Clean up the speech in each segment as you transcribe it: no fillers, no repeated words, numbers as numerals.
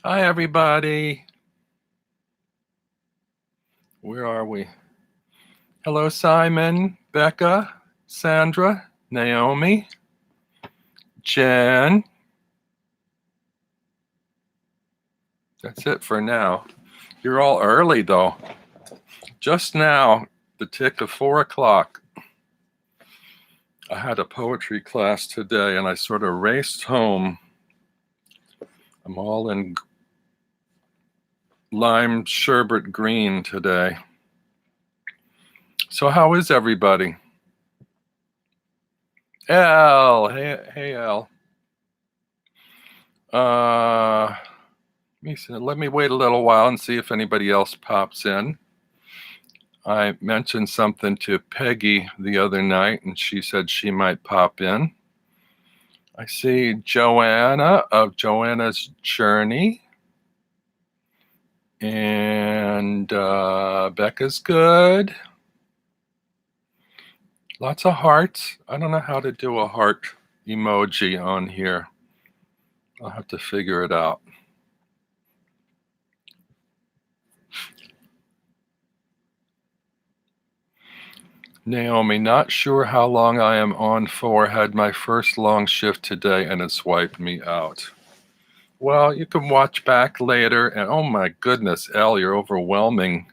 Hi, everybody. Where are we? Hello, Simon, Becca, Sandra, Naomi, Jen. That's it for now. You're all early, though. Just now, the tick of 4 o'clock. I had a poetry class today, and I sort of raced home. I'm all in lime sherbet green today. So how is everybody? Elle, hey, Elle. Let me wait a little while and see if anybody else pops in. I mentioned something to Peggy the other night, and she said she might pop in. I see Joanna of Joanna's Journey. And Becca's good. Lots of hearts. I don't know how to do a heart emoji on here. I'll have to figure it out. Naomi, not sure how long I am on for. Had my first long shift today and it's wiped me out. Well, you can watch back later. And oh my goodness, Elle, you're overwhelming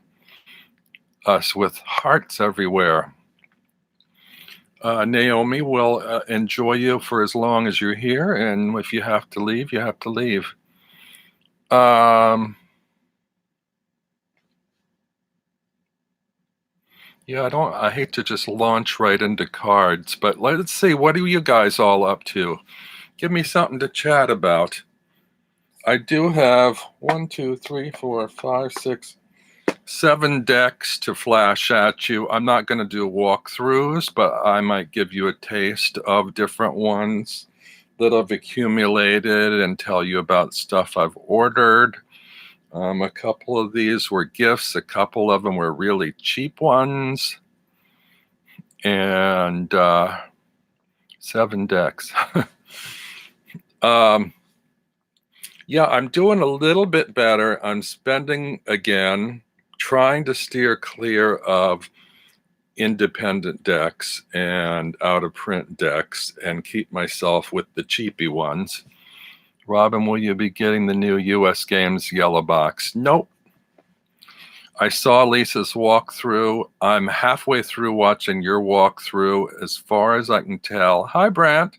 us with hearts everywhere. Naomi will enjoy you for as long as you're here. And if you have to leave, you have to leave. Yeah, I hate to just launch right into cards, but let's see, what are you guys all up to? Give me something to chat about. I do have 1, 2, 3, 4, 5, 6, 7 decks to flash at you. I'm not going to do walkthroughs, but I might give you a taste of different ones that I've accumulated and tell you about stuff I've ordered. A couple of these were gifts. A couple of them were really cheap ones. And 7 decks. Yeah, I'm doing a little bit better. I'm spending again, trying to steer clear of independent decks and out-of-print decks and keep myself with the cheapy ones. Robin, will you be getting the new US Games yellow box? Nope. I saw Lisa's walkthrough. I'm halfway through watching your walkthrough. As far as I can tell, hi, Brant.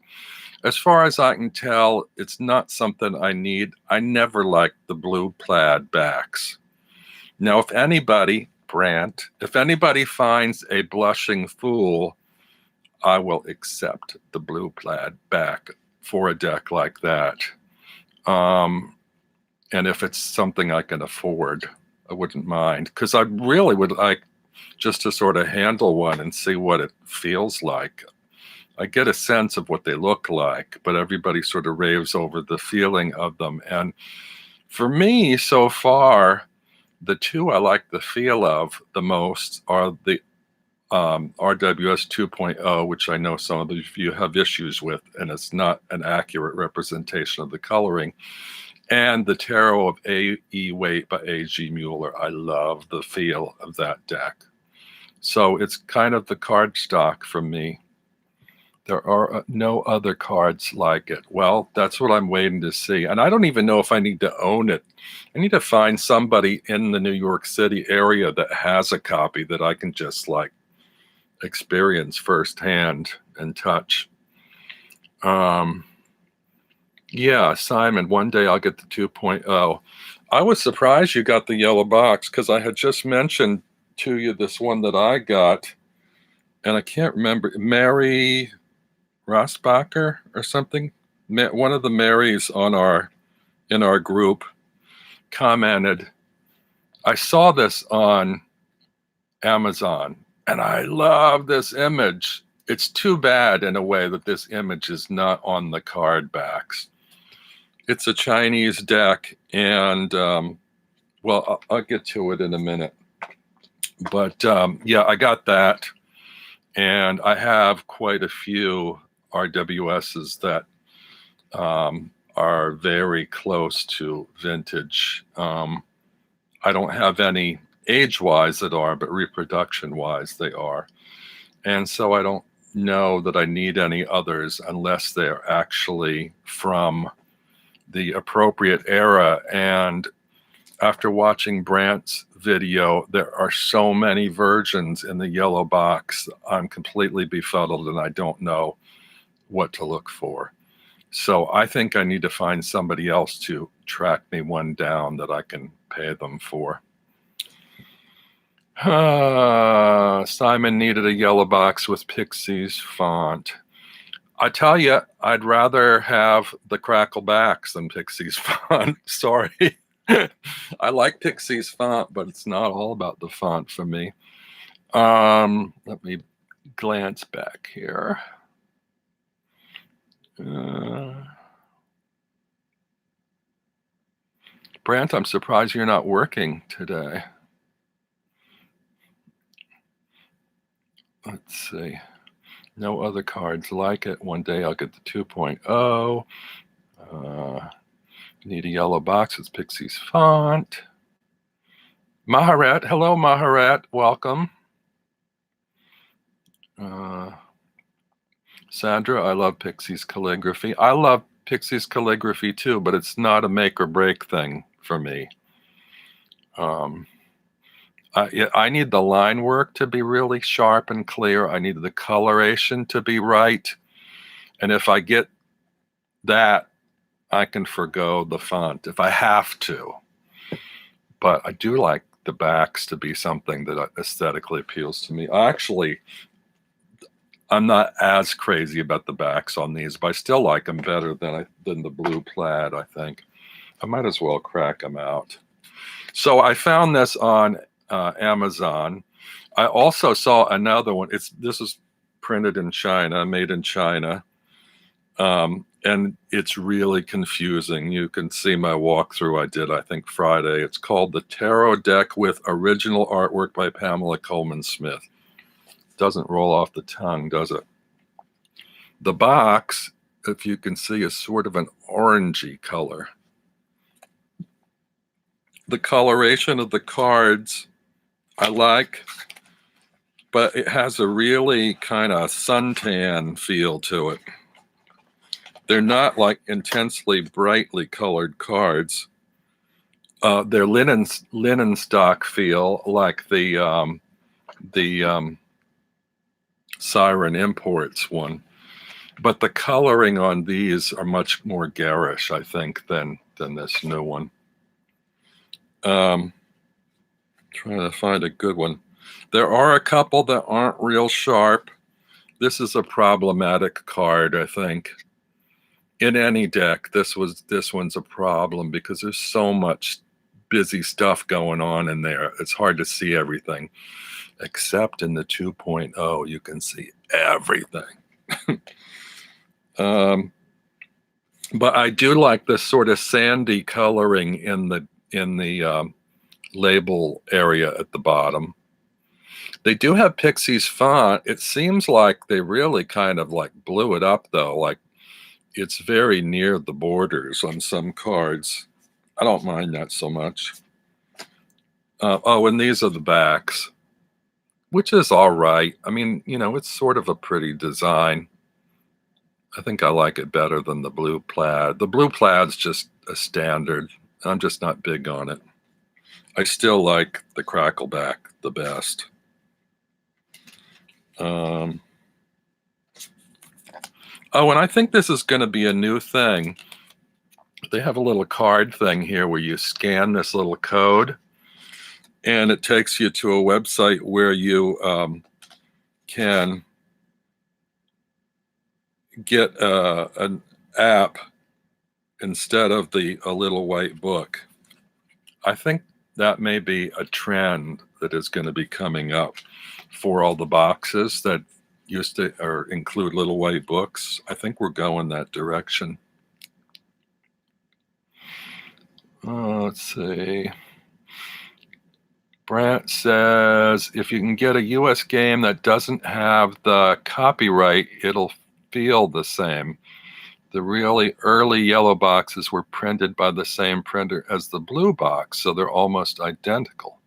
As far as I can tell, it's not something I need. I never liked the blue plaid backs. Now, if anybody, Brant, if anybody finds a blushing fool, I will accept the blue plaid back for a deck like that. And if it's something I can afford, I wouldn't mind, because I really would like just to sort of handle one and see what it feels like. I get a sense of what they look like, but everybody sort of raves over the feeling of them. And for me, so far, the two I like the feel of the most are the RWS 2.0, which I know some of you have issues with, and it's not an accurate representation of the coloring. And the Tarot of A.E. Waite by A.G. Mueller. I love the feel of that deck. So it's kind of the card stock for me. There are no other cards like it. Well, that's what I'm waiting to see. And I don't even know if I need to own it. I need to find somebody in the New York City area that has a copy that I can just like experience firsthand and touch. Yeah, Simon, one day I'll get the 2.0. I was surprised you got the yellow box because I had just mentioned to you this one that I got, and I can't remember, Mary Rossbacher or something. One of the Marys in our group commented, I saw this on Amazon and I love this image. It's too bad in a way that this image is not on the card backs. It's a Chinese deck, and well, I'll get to it in a minute. But yeah, I got that, and I have quite a few RWSs that are very close to vintage. I don't have any age-wise that are, but reproduction-wise they are. And so I don't know that I need any others unless they're actually from the appropriate era. And after watching Brant's video, there are so many versions in the yellow box. I'm completely befuddled and I don't know what to look for. So I think I need to find somebody else to track me one down that I can pay them for. Simon needed a yellow box with Pixies font. I tell you, I'd rather have the Crackle backs than Pixies font. Sorry. I like Pixies font, but it's not all about the font for me. Let me glance back here. Brant, I'm surprised you're not working today. Let's see. No other cards like it. One day I'll get the 2.0. Need a yellow box with Pixies font. Maharet. Hello, Maharet. Welcome. Sandra, I love Pixies calligraphy. I love Pixies calligraphy too, but it's not a make or break thing for me. I need the line work to be really sharp and clear. I need the coloration to be right. And if I get that, I can forgo the font if I have to. But I do like the backs to be something that aesthetically appeals to me. I'm not as crazy about the backs on these, but I still like them better than the blue plaid, I think. I might as well crack them out. So I found this on Amazon. I also saw another one. This is printed in China, made in China. And it's really confusing. You can see my walkthrough I did, I think, Friday. It's called the Tarot Deck with Original Artwork by Pamela Coleman Smith. Doesn't roll off the tongue, does it? The box, if you can see, is sort of an orangey color. The coloration of the cards I like, but it has a really kind of suntan feel to it. They're not like intensely brightly colored cards. They're linen stock feel, like the Siren Imports one. But the coloring on these are much more garish, I think, than this new one. Trying to find a good one. There are a couple that aren't real sharp. This is a problematic card, I think. In any deck, this one's a problem because there's so much busy stuff going on in there. It's hard to see everything. Except in the 2.0, you can see everything. But I do like this sort of sandy coloring in the label area at the bottom. They do have Pixies font. It seems like they really kind of like blew it up though. Like it's very near the borders on some cards. I don't mind that so much. Oh, and these are the backs, which is all right. I mean, it's sort of a pretty design. I think I like it better than the blue plaid. The blue plaid's just a standard. I'm just not big on it. I still like the Crackleback the best. Oh, and I think this is going to be a new thing. They have a little card thing here where you scan this little code and it takes you to a website where you can get an app instead of a little white book. I think that may be a trend that is going to be coming up for all the boxes that used to or include little white books. I think we're going that direction. Let's see. Brant says, if you can get a US game that doesn't have the copyright, it'll feel the same. The really early yellow boxes were printed by the same printer as the blue box, so they're almost identical.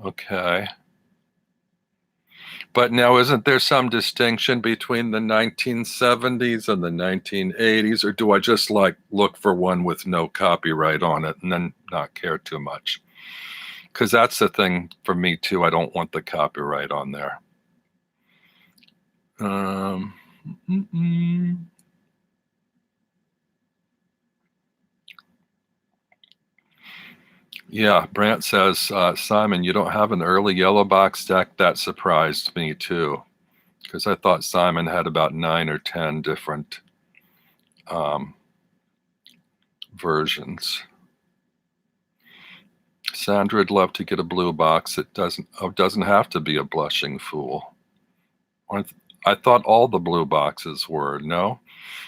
Okay. But now, isn't there some distinction between the 1970s and the 1980s, or do I just like look for one with no copyright on it and then not care too much? Because that's the thing for me too. I don't want the copyright on there. Yeah, Brant says, Simon, you don't have an early yellow box deck? That surprised me too, because I thought Simon had about 9 or 10 different versions. Sandra'd love to get a blue box. It doesn't have to be a Blushing Fool. I thought all the blue boxes were, no?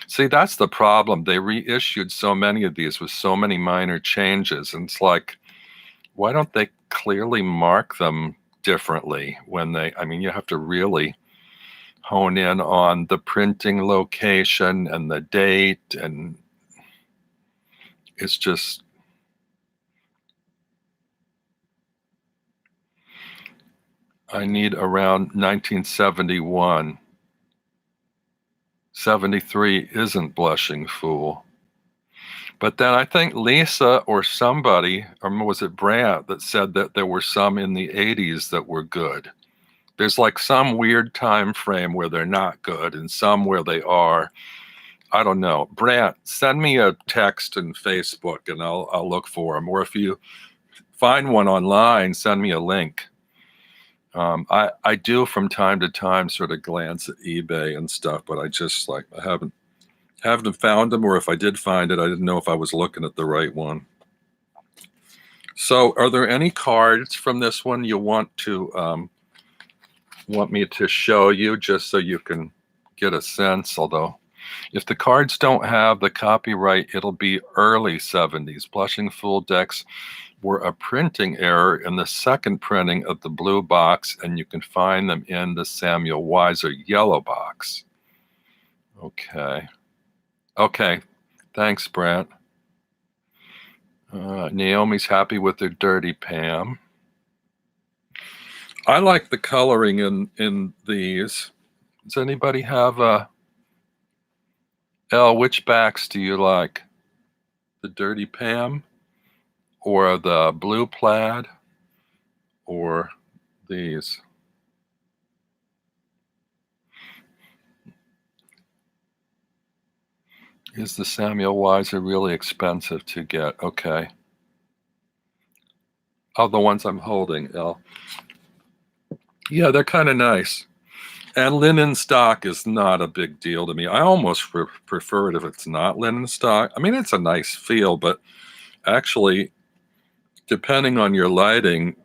See, that's the problem. They reissued so many of these with so many minor changes, and it's like, why don't they clearly mark them differently when I mean, you have to really hone in on the printing location and the date, and it's just, I need around 1971. 73 isn't Blushing Fool. But then I think Lisa or somebody, or was it Brant, that said that there were some in the 80s that were good. There's like some weird time frame where they're not good and some where they are. I don't know. Brant, send me a text in Facebook and I'll look for them. Or if you find one online, send me a link. I do from time to time sort of glance at eBay and stuff, but I just like, I haven't found them, or if I did find it, I didn't know if I was looking at the right one. So are there any cards from this one you want me to show you, just so you can get a sense? Although if the cards don't have the copyright, it'll be early 70s. Blushing Fool decks were a printing error in the second printing of the blue box, and you can find them in the Samuel Weiser yellow box. Okay, thanks, Brant. Naomi's happy with her Dirty Pam. I like the coloring in these. Does anybody have which backs do you like? The Dirty Pam, or the blue plaid, or these? Is the Samuel Weiser really expensive to get? Okay. Oh, the ones I'm holding, Elle. Yeah, they're kind of nice. And linen stock is not a big deal to me. I almost prefer it if it's not linen stock. I mean, it's a nice feel, but actually, depending on your lighting,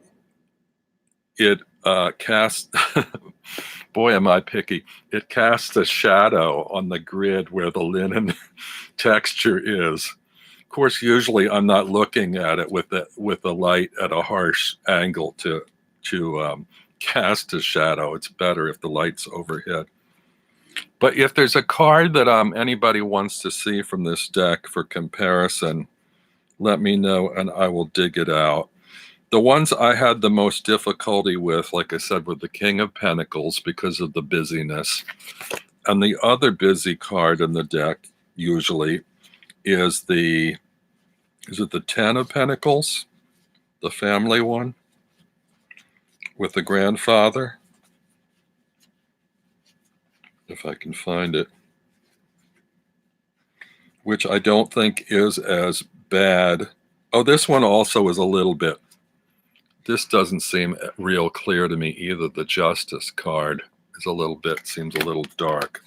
it casts, boy, am I picky. It casts a shadow on the grid where the linen texture is. Of course, usually I'm not looking at it with the light at a harsh angle to cast a shadow. It's better if the light's overhead. But if there's a card that anybody wants to see from this deck for comparison, let me know and I will dig it out. The ones I had the most difficulty with, like I said, were the King of Pentacles because of the busyness. And the other busy card in the deck usually is it the 10 of Pentacles? The family one with the grandfather? If I can find it. Which I don't think is as bad. Oh, this one also is a little bit. This doesn't seem real clear to me either. The Justice card is seems a little dark.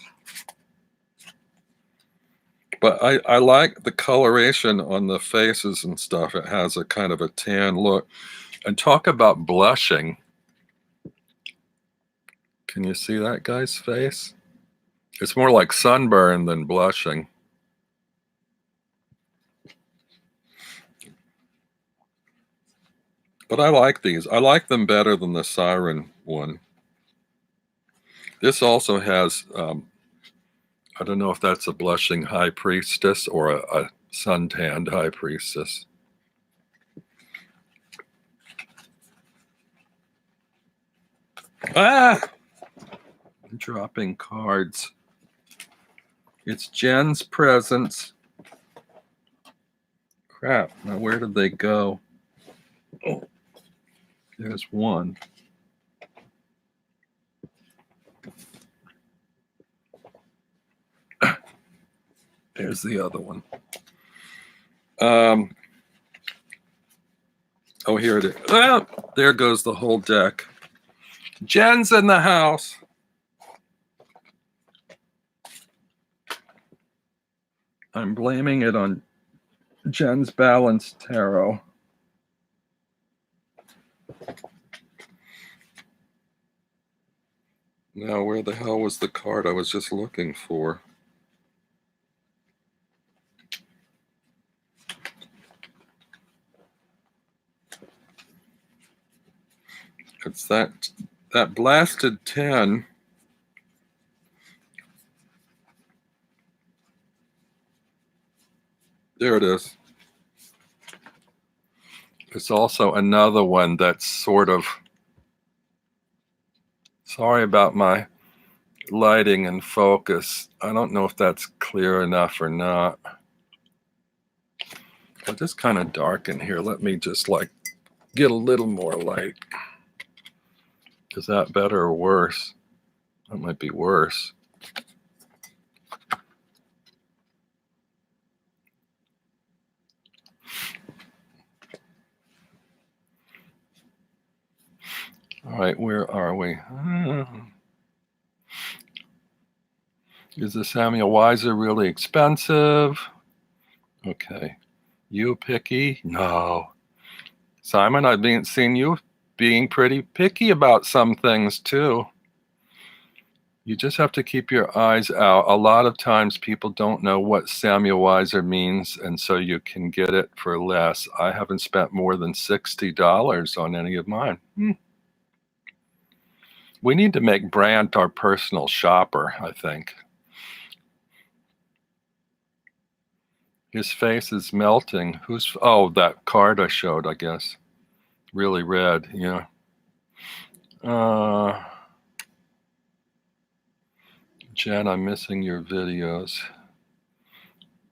But I like the coloration on the faces and stuff. It has a kind of a tan look. And talk about blushing. Can you see that guy's face? It's more like sunburn than blushing. But I like these. I like them better than the Siren one. This also has I don't know if that's a blushing high priestess or a suntanned high priestess. Ah! I'm dropping cards. It's Jen's presents. Crap, now where did they go? Oh, there's one. There's the other one. Oh, here it is. Ah, there goes the whole deck. Jen's in the house. I'm blaming it on Jen's Balanced Tarot. Now, where the hell was the card I was just looking for? It's that blasted 10. There it is. It's also another one that's sort of, sorry about my lighting and focus. I don't know if that's clear enough or not. It's just kind of dark in here. Let me just like get a little more light. Is that better or worse? That might be worse. All right, where are we? Is the Samuel Weiser really expensive? Okay. You picky? No. Simon, I've seen you being pretty picky about some things too. You just have to keep your eyes out. A lot of times people don't know what Samuel Weiser means, and so you can get it for less. I haven't spent more than $60 on any of mine. We need to make Brant our personal shopper, I think. His face is melting. Oh, that card I showed, I guess. Really red, yeah. Jen, I'm missing your videos.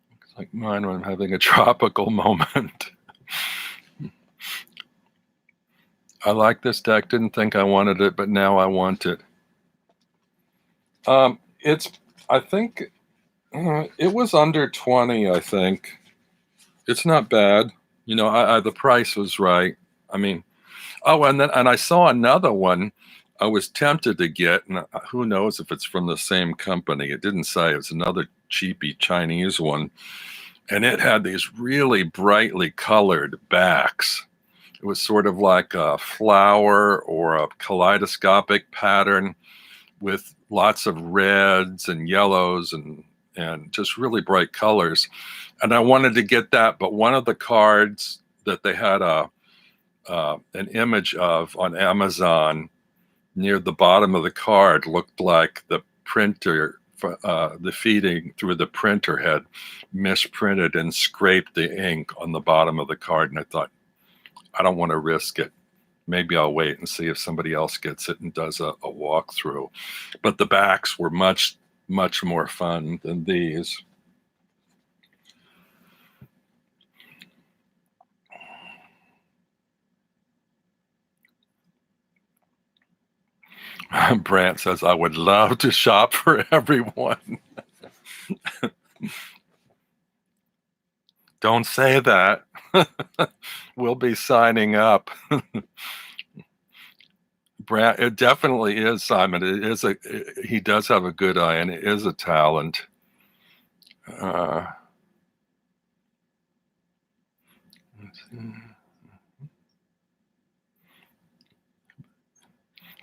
Looks like mine when I'm having a tropical moment. I like this deck. Didn't think I wanted it, but now I want it. I think it was under 20, I think. It's not bad. You know, the price was right. I mean, oh, and I saw another one I was tempted to get, and who knows if it's from the same company. It didn't say. It was another cheapy Chinese one, and it had these really brightly colored backs. It was sort of like a flower or a kaleidoscopic pattern with lots of reds and yellows and just really bright colors. And I wanted to get that, but one of the cards that they had an image of on Amazon near the bottom of the card looked like the printer, the feeding through the printer had misprinted and scraped the ink on the bottom of the card. And I thought, I don't want to risk it. Maybe I'll wait and see if somebody else gets it and does a walkthrough. But the backs were much, much more fun than these. Brant says, I would love to shop for everyone. Don't say that. We'll be signing up. Brant, it definitely is, Simon. It is he does have a good eye, and it is a talent.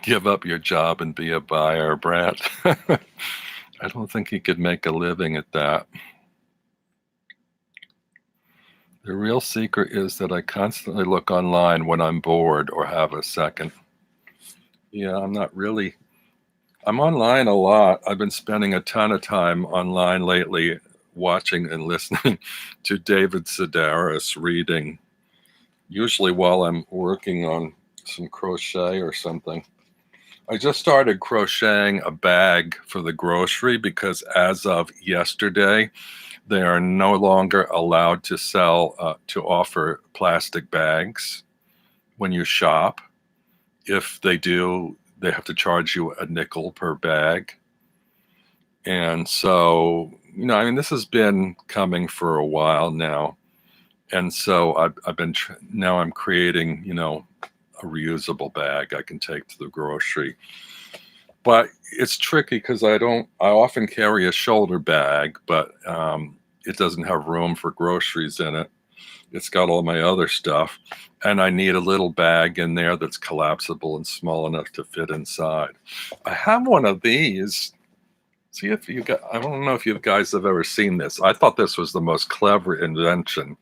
Give up your job and be a buyer, Brant. I don't think he could make a living at that. The real secret is that I constantly look online when I'm bored or have a second. Yeah, I'm not really. I'm online a lot. I've been spending a ton of time online lately watching and listening to David Sedaris reading, usually while I'm working on some crochet or something. I just started crocheting a bag for the grocery because as of yesterday, they are no longer allowed to to offer plastic bags when you shop. If they do, they have to charge you a nickel per bag. And so, I mean, this has been coming for a while now. And so I've been, now I'm creating, a reusable bag I can take to the grocery. But it's tricky because I often carry a shoulder bag, but it doesn't have room for groceries in it. It's got all my other stuff. And I need a little bag in there that's collapsible and small enough to fit inside. I have one of these. See if you got, I don't know if you guys have ever seen this. I thought this was the most clever invention.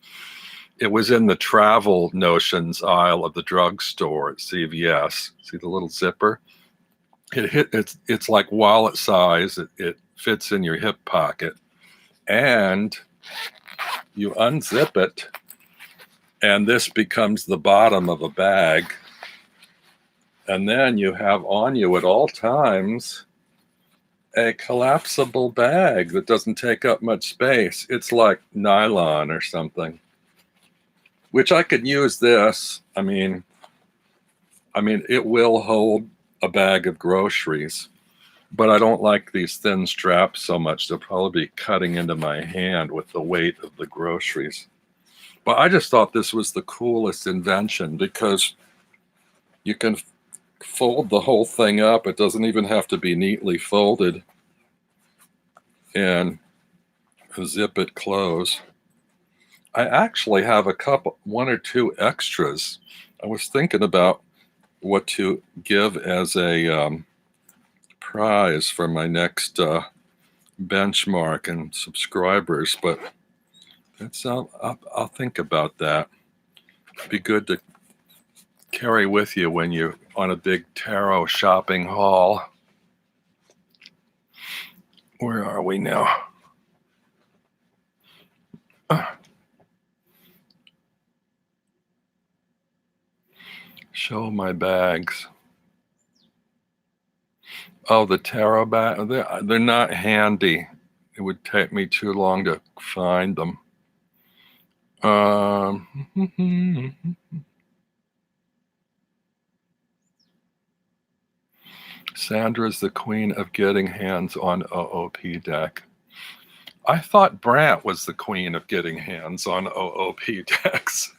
It was in the travel notions aisle of the drugstore at CVS. See the little zipper? It's like wallet size. It fits in your hip pocket. And you unzip it, and this becomes the bottom of a bag. And then you have on you at all times a collapsible bag that doesn't take up much space. It's like nylon or something, which I could use this. I mean, it will hold a bag of groceries, but I don't like these thin straps so much. They'll probably be cutting into my hand with the weight of the groceries. But I just thought this was the coolest invention because you can fold the whole thing up. It doesn't even have to be neatly folded, and zip it close. I actually have one or two extras. I was thinking about what to give as a prize for my next benchmark and subscribers, but I'll think about that. It'd be good to carry with you when you're on a big tarot shopping haul. Where are we now? Show my bags. Oh, the tarot bag. They're not handy. It would take me too long to find them. Sandra's the queen of getting hands on OOP deck. I thought Brant was the queen of getting hands on OOP decks.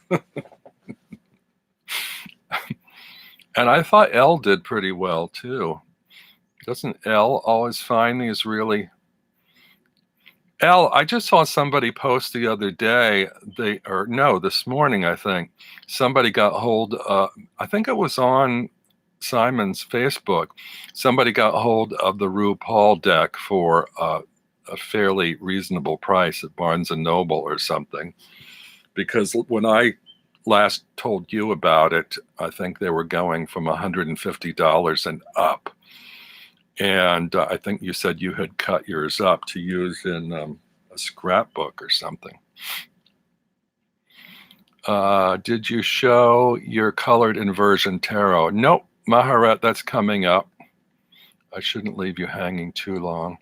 And I thought Elle did pretty well too. Doesn't Elle always find these really... Elle, I just saw somebody post the other day, this morning, I think. Somebody got hold, I think it was on Simon's Facebook. Somebody got hold of the RuPaul deck for a fairly reasonable price at Barnes & Noble or something. Because when I last told you about it, I think they were going from $150 and up. And I think you said you had cut yours up to use in a scrapbook or something. Did you show your colored inversion tarot? Nope, Maharet, that's coming up. I shouldn't leave you hanging too long.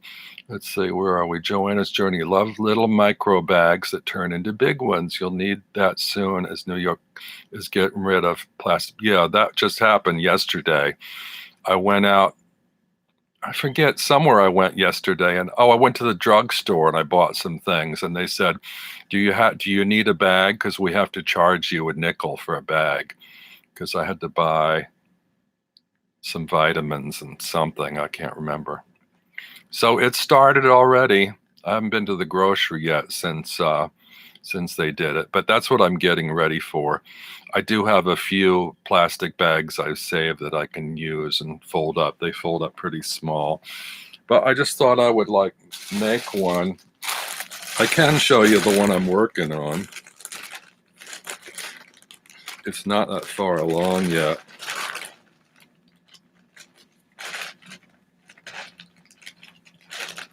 Let's see, where are we? Joanna's Journey. Love little micro bags that turn into big ones. You'll need that soon as New York is getting rid of plastic. Yeah, that just happened yesterday. I went out, I forget, somewhere I went yesterday, and I went to the drugstore and I bought some things, and they said, do you need a bag? Because we have to charge you a nickel for a bag. Because I had to buy some vitamins and something, I can't remember. So it started already. I haven't been to the grocery yet since they did it, but that's what I'm getting ready for. I do have a few plastic bags I've saved that I can use and fold up. They fold up pretty small, but I just thought I would make one. I can show you the one I'm working on. It's not that far along yet.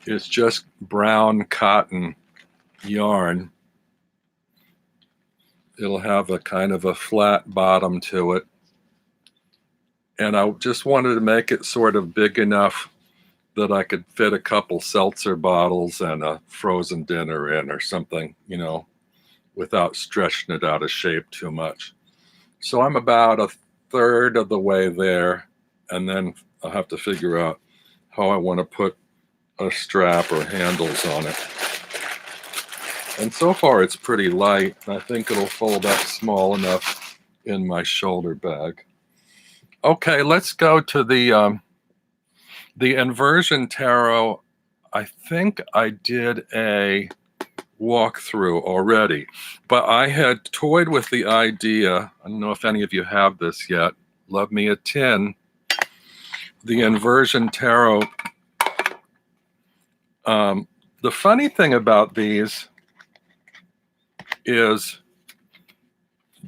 is just brown cotton yarn. It'll have a kind of a flat bottom to it. And I just wanted to make it sort of big enough that I could fit a couple seltzer bottles and a frozen dinner in or something, without stretching it out of shape too much. So I'm about a third of the way there, and then I'll have to figure out how I want to put a strap or handles on it. And so far it's pretty light. I think it'll fold up small enough in my shoulder bag. Okay, let's go to the inversion tarot. I think I did a walkthrough already, but I had toyed with the idea. I don't know if any of you have this yet. Love me a tin. The inversion tarot. The funny thing about these is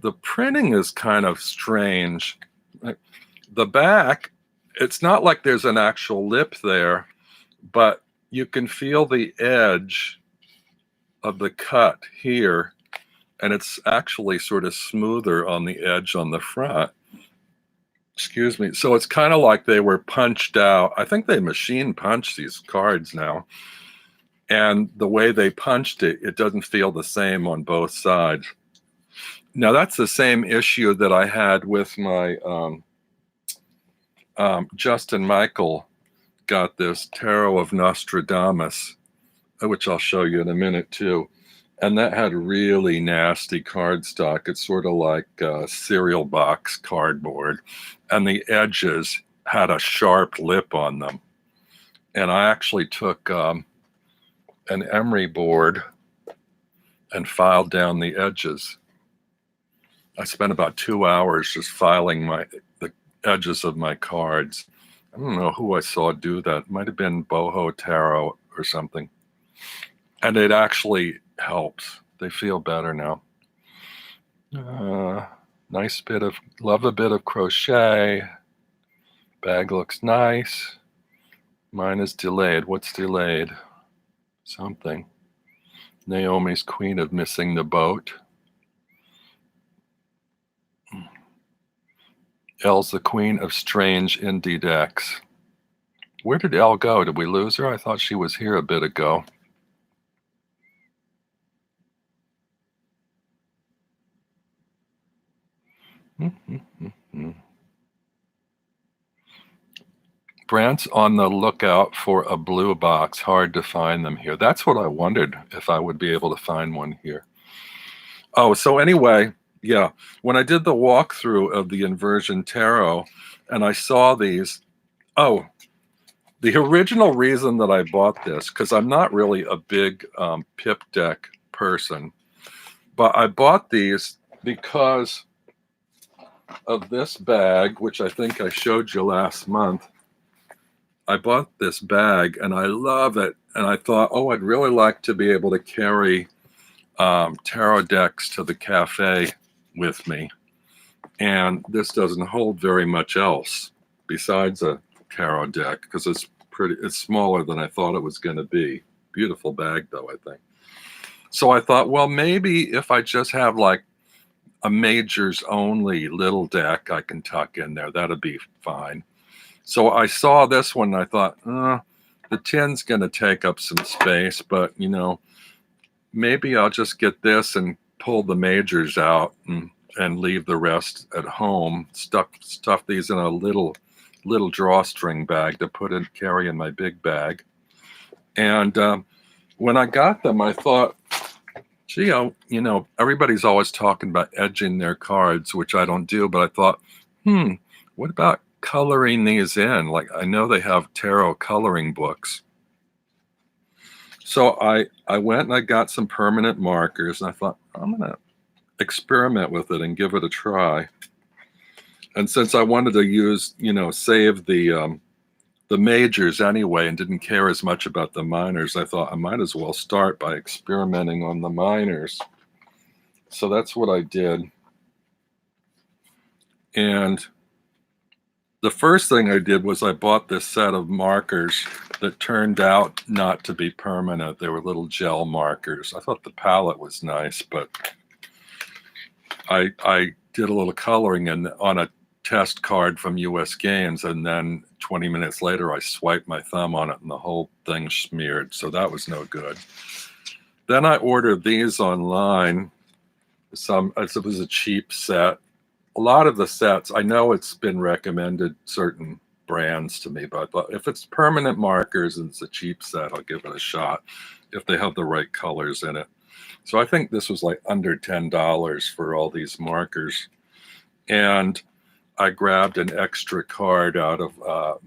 the printing is kind of strange. The back, it's not like there's an actual lip there, but you can feel the edge of the cut here, and it's actually sort of smoother on the edge on the front. Excuse me. So it's kind of like they were punched out. I think they machine punch these cards now. And the way they punched it, it doesn't feel the same on both sides. Now, that's the same issue that I had with my Justin Michael got this Tarot of Nostradamus, which I'll show you in a minute too. And that had really nasty cardstock. It's sort of like cereal box cardboard. And the edges had a sharp lip on them. And I actually took an emery board and filed down the edges. I spent about 2 hours just filing the edges of my cards. I don't know who I saw do that. It might have been Boho Tarot or something. And it actually helps. They feel better now. Nice love a bit of crochet. Bag looks nice. Mine is delayed. What's delayed? Something. Naomi's Queen of Missing the Boat. Elle's the Queen of Strange Indie Decks. Where did Elle go? Did we lose her? I thought she was here a bit ago. Brant's on the lookout for a blue box. Hard to find them here. That's what I wondered, if I would be able to find one here. Oh, so anyway, yeah, when I did the walkthrough of the inversion tarot and I saw these, the original reason that I bought this, because I'm not really a big pip deck person, but I bought these because of this bag, which I think I showed you last month. I bought this bag and I love it. And I thought, I'd really like to be able to carry tarot decks to the cafe with me. And this doesn't hold very much else besides a tarot deck because it's smaller than I thought it was going to be. Beautiful bag though, I think. So I thought, well, maybe if I just have like a majors only little deck I can tuck in there, that'd be fine. So I saw this one and I thought, the tin's going to take up some space, but maybe I'll just get this and pull the majors out and leave the rest at home. Stuff these in a little drawstring bag to carry in my big bag. And when I got them, I thought, gee, everybody's always talking about edging their cards, which I don't do, but I thought, what about coloring these in? Like, I know they have tarot coloring books. So I went and I got some permanent markers and I thought, I'm going to experiment with it and give it a try. And since I wanted to use, save the majors anyway and didn't care as much about the minors, I thought I might as well start by experimenting on the minors. So that's what I did. And The first thing I did was I bought this set of markers that turned out not to be permanent. They were little gel markers. I thought the palette was nice, but I did a little coloring on a test card from US Games, and then 20 minutes later I swiped my thumb on it and the whole thing smeared, so that was no good. Then I ordered these online. It was a cheap set. A lot of the sets, I know it's been recommended certain brands to me, but if it's permanent markers and it's a cheap set, I'll give it a shot if they have the right colors in it. So I think this was like under $10 for all these markers. And I grabbed an extra card out of I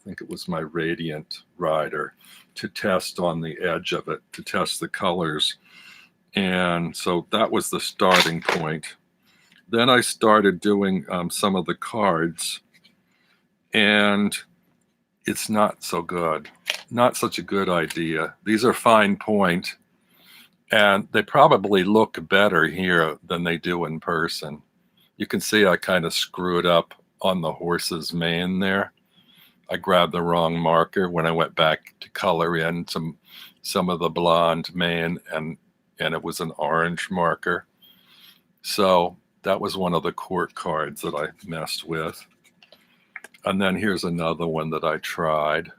think it was my Radiant Rider, to test on the edge of it, to test the colors. And so that was the starting point. Then I started doing some of the cards, and it's not so good. Not such a good idea. These are fine point, and they probably look better here than they do in person. You can see I kind of screwed up on the horse's mane there. I grabbed the wrong marker when I went back to color in some of the blonde mane, and it was an orange marker. So that was one of the court cards that I messed with. And then here's another one that I tried.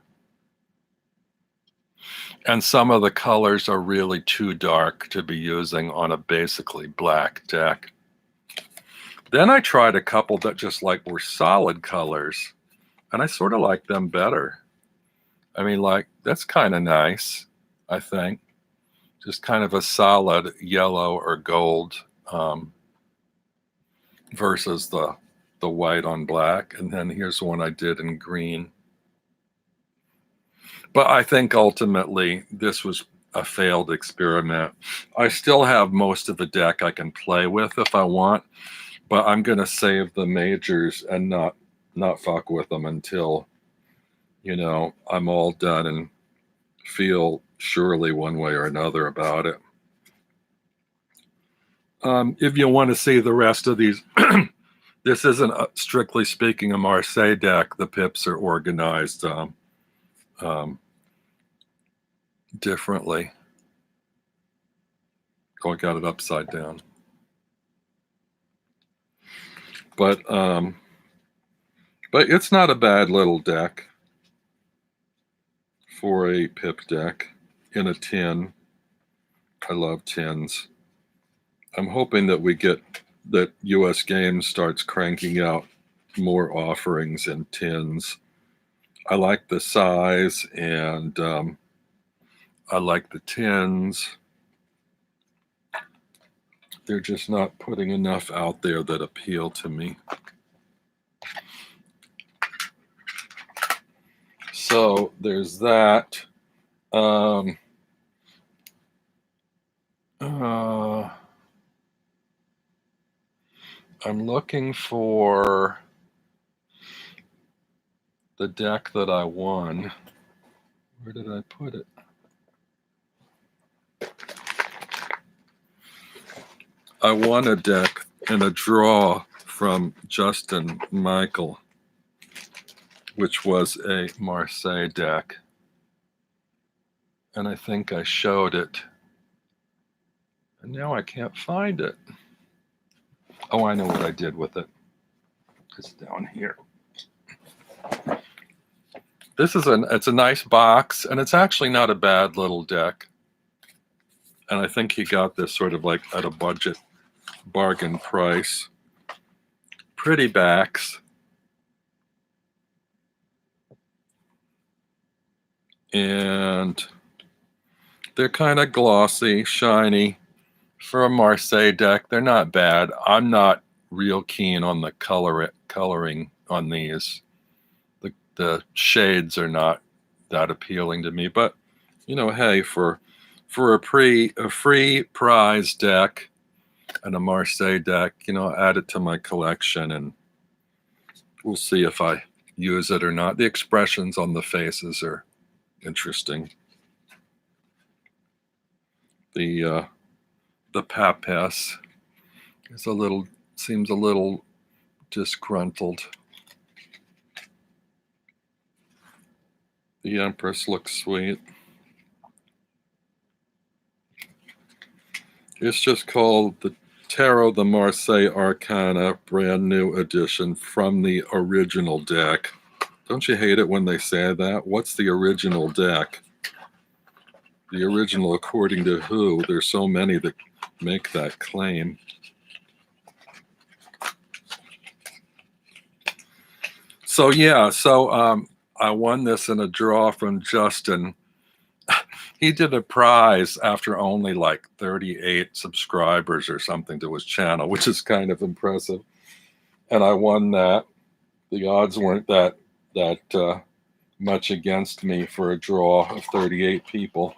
And some of the colors are really too dark to be using on a basically black deck. Then I tried a couple that just like were solid colors, and I sort of like them better. I mean, like, that's kind of nice, I think. Just kind of a solid yellow or gold versus the white on black. And then here's one I did in green. But I think ultimately this was a failed experiment. I still have most of the deck I can play with if I want, but I'm going to save the majors and not fuck with them until, I'm all done and feel surely one way or another about it. If you want to see the rest of these, this isn't strictly speaking a Marseille deck. The pips are organized differently. Oh, I got it upside down. But it's not a bad little deck for a pip deck in a tin. I love tins. I'm hoping that US Games starts cranking out more offerings in tins. I like the size, and I like the tins. They're just not putting enough out there that appeal to me. So there's that. I'm looking for the deck that I won. Where did I put it? I won a deck in a draw from Justin Michael, which was a Marseille deck. And I think I showed it. And now I can't find it. Oh, I know what I did with it. It's down here. It's a nice box, and it's actually not a bad little deck. And I think he got this sort of like at a budget bargain price. Pretty backs. And they're kind of glossy, shiny. For a Marseille deck, they're not bad. I'm not real keen on the coloring on these. The shades are not that appealing to me, but hey, for a free prize deck and a Marseille deck, add it to my collection, and we'll see if I use it or not. The expressions on the faces are interesting. The Papess seems a little disgruntled. The Empress looks sweet. It's just called the Tarot de Marseille Arcana, brand new edition from the original deck. Don't you hate it when they say that? What's the original deck? The original according to who? There's so many that make that claim. So yeah, I won this in a draw from Justin. He did a prize after only like 38 subscribers or something to his channel, which is kind of impressive. And I won that. The odds weren't that much against me for a draw of 38 people.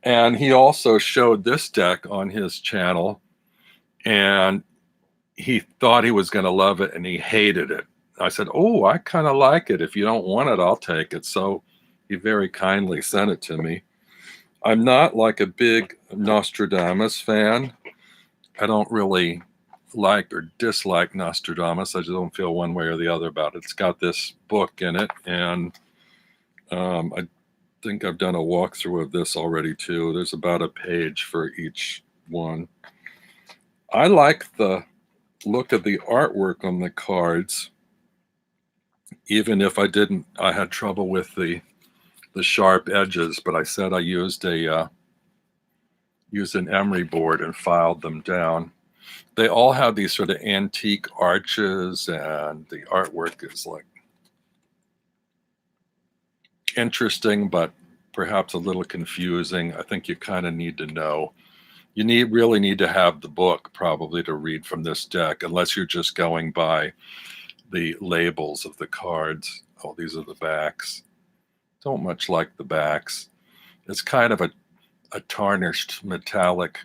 And he also showed this deck on his channel, and he thought he was going to love it, and he hated it. I said, "Oh, I kind of like it. If you don't want it, I'll take it." So he very kindly sent it to me. I'm not like a big Nostradamus fan. I don't really like or dislike Nostradamus. I just don't feel one way or the other about it. It's got this book in it, and I think I've done a walkthrough of this already too. There's about a page for each one. I like the look of the artwork on the cards, even if I had trouble with the sharp edges, but I said I used an emery board and filed them down. They all have these sort of antique arches, and the artwork is like interesting, but perhaps a little confusing. I think you kind of need to know. You really need to have the book probably to read from this deck, unless you're just going by the labels of the cards. Oh, these are the backs. Don't much like the backs. It's kind of a tarnished metallic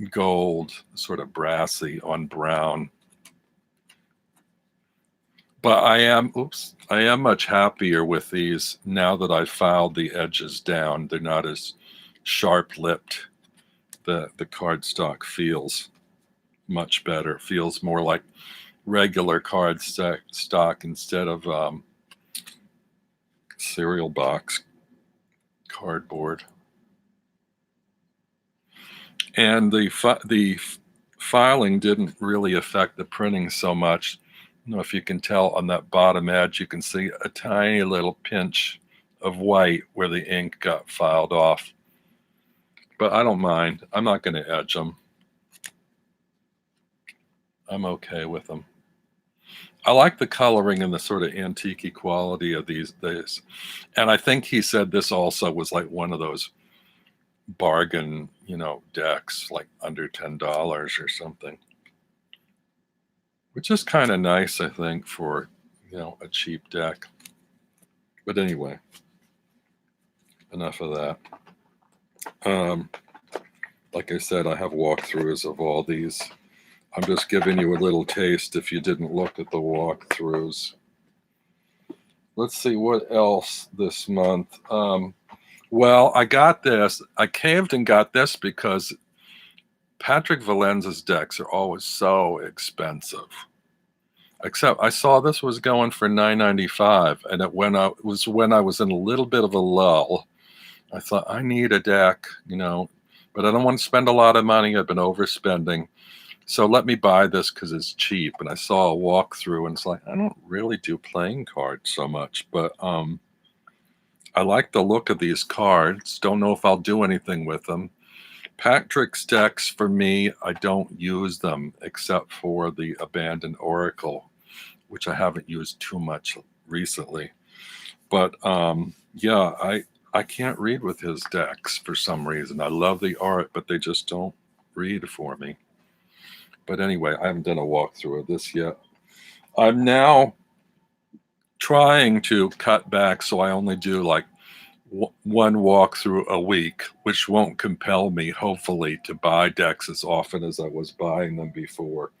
gold, sort of brassy on brown. But I am much happier with these now that I've filed the edges down. They're not as sharp-lipped. The cardstock feels much better. Feels more like regular cardstock instead of cereal box cardboard. And the filing didn't really affect the printing so much. I don't know if you can tell on that bottom edge, you can see a tiny little pinch of white where the ink got filed off. But I don't mind. I'm not going to etch them. I'm okay with them. I like the coloring and the sort of antique quality of these days. And I think he said this also was like one of those bargain, decks, like under $10 or something. Which is kind of nice, I think, for, a cheap deck. But anyway, enough of that. Like I said, I have walkthroughs of all these. I'm just giving you a little taste if you didn't look at the walkthroughs. Let's see what else this month. Well, I got this. I caved and got this because Patrick Valenza's decks are always so expensive. Except I saw this was going for $9.95, and it was when I was in a little bit of a lull. I thought, I need a deck, but I don't want to spend a lot of money. I've been overspending. So let me buy this because it's cheap. And I saw a walkthrough, and it's like, I don't really do playing cards so much, but I like the look of these cards. Don't know if I'll do anything with them. Patrick's decks, for me, I don't use them except for the Abandoned Oracle, which I haven't used too much recently. But yeah, I can't read with his decks for some reason. I love the art, but they just don't read for me. But anyway, I haven't done a walkthrough of this yet. I'm now trying to cut back so I only do like one walkthrough a week, which won't compel me, hopefully, to buy decks as often as I was buying them before,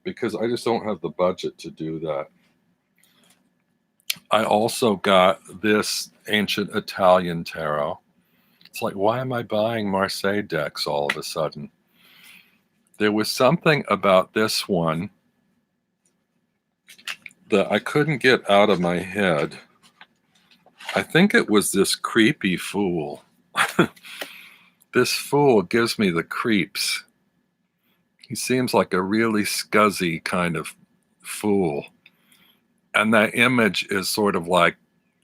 because I just don't have the budget to do that. I also got this Ancient Italian Tarot. It's like, why am I buying Marseille decks all of a sudden? There was something about this one that I couldn't get out of my head. I think it was this creepy fool. This fool gives me the creeps. He seems like a really scuzzy kind of fool. And that image is sort of like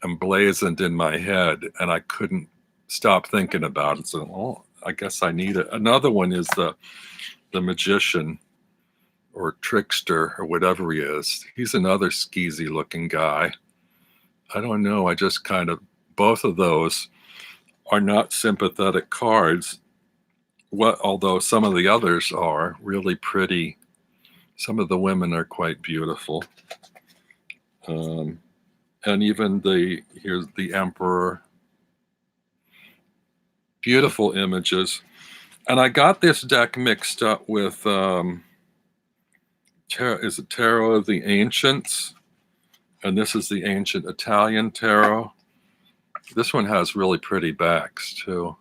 emblazoned in my head, and I couldn't stop thinking about it. So, oh, I guess I need it. Another one is the magician or trickster or whatever he is. He's another skeezy looking guy. I don't know. I just kind of, both of those are not sympathetic cards. Although some of the others are really pretty. Some of the women are quite beautiful. And even here's the emperor. Beautiful images. And I got this deck mixed up with is it Tarot of the Ancients? And this is the ancient Italian tarot. This one has really pretty backs too.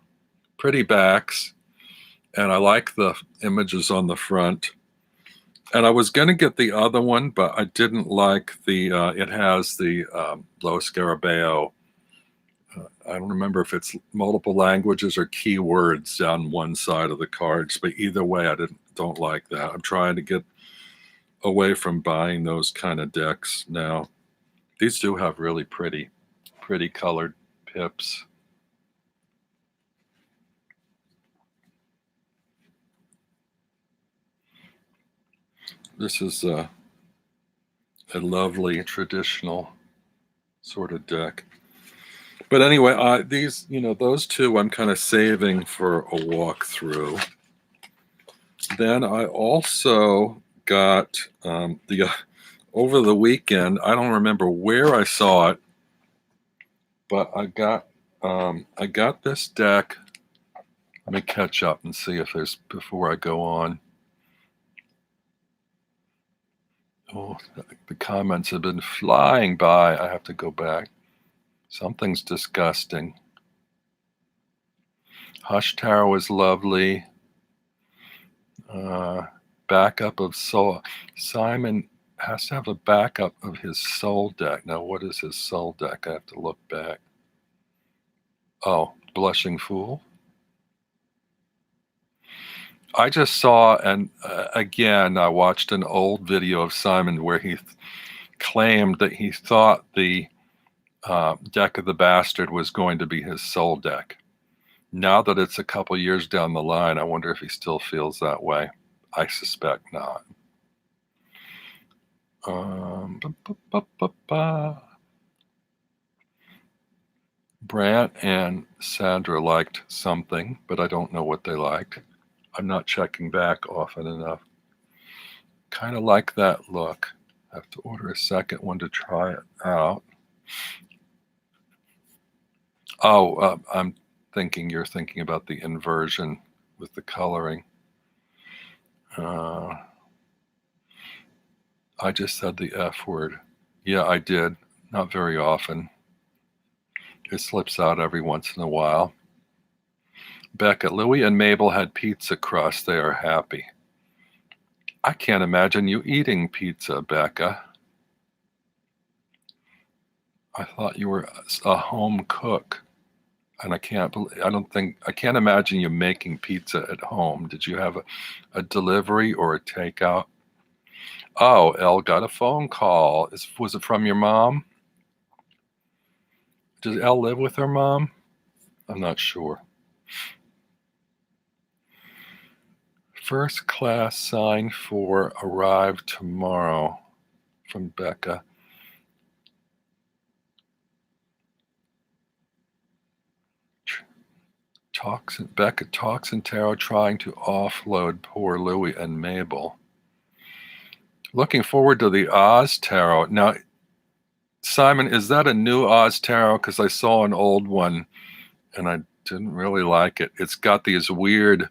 Pretty backs. And I like the images on the front. And I was going to get the other one, but I didn't like it has the Lo Scarabeo. I don't remember if it's multiple languages or keywords down one side of the cards, but either way, I don't like that. I'm trying to get away from buying those kind of decks now. These do have really pretty colored pips. This is a lovely traditional sort of deck. But anyway, these, those two I'm kind of saving for a walkthrough. Then I also got over the weekend, I don't remember where I saw it, but I got this deck. Let me catch up and see if there's, before I go on. Oh, the comments have been flying by. I have to go back. Something's disgusting. Hush Tarot is lovely. Backup of Soul. Simon has to have a backup of his Soul deck. Now, what is his Soul deck? I have to look back. Oh, Blushing Fool. I just saw, and again, I watched an old video of Simon where he claimed that he thought the Deck of the Bastard was going to be his Soul deck. Now that it's a couple years down the line, I wonder if he still feels that way. I suspect not. Brant and Sandra liked something, but I don't know what they liked. I'm not checking back often enough. Kind of like that look. I have to order a second one to try it out. Oh, I'm thinking you're thinking about the inversion with the coloring. I just said the F word. Yeah, I did. Not very often. It slips out every once in a while. Becca, Louie and Mabel had pizza crust. They are happy. I can't imagine you eating pizza, Becca. I thought you were a home cook. And I can't imagine you making pizza at home. Did you have a delivery or a takeout? Oh, Elle got a phone call. Was it from your mom? Does Elle live with her mom? I'm not sure. First class sign for arrive tomorrow from Becca. Becca talks in tarot trying to offload poor Louie and Mabel. Looking forward to the Oz Tarot. Now, Simon, is that a new Oz Tarot? Because I saw an old one and I didn't really like it. It's got these weird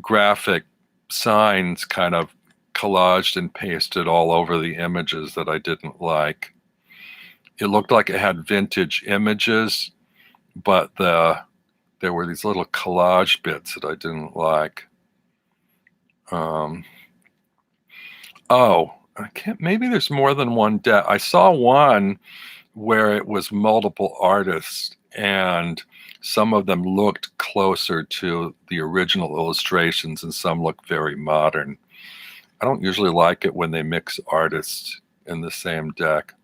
graphic signs kind of collaged and pasted all over the images that I didn't like. It looked like it had vintage images, but there were these little collage bits that I didn't like. Maybe there's more than one deck. I saw one where it was multiple artists and some of them looked closer to the original illustrations and some look very modern. I don't usually like it when they mix artists in the same deck.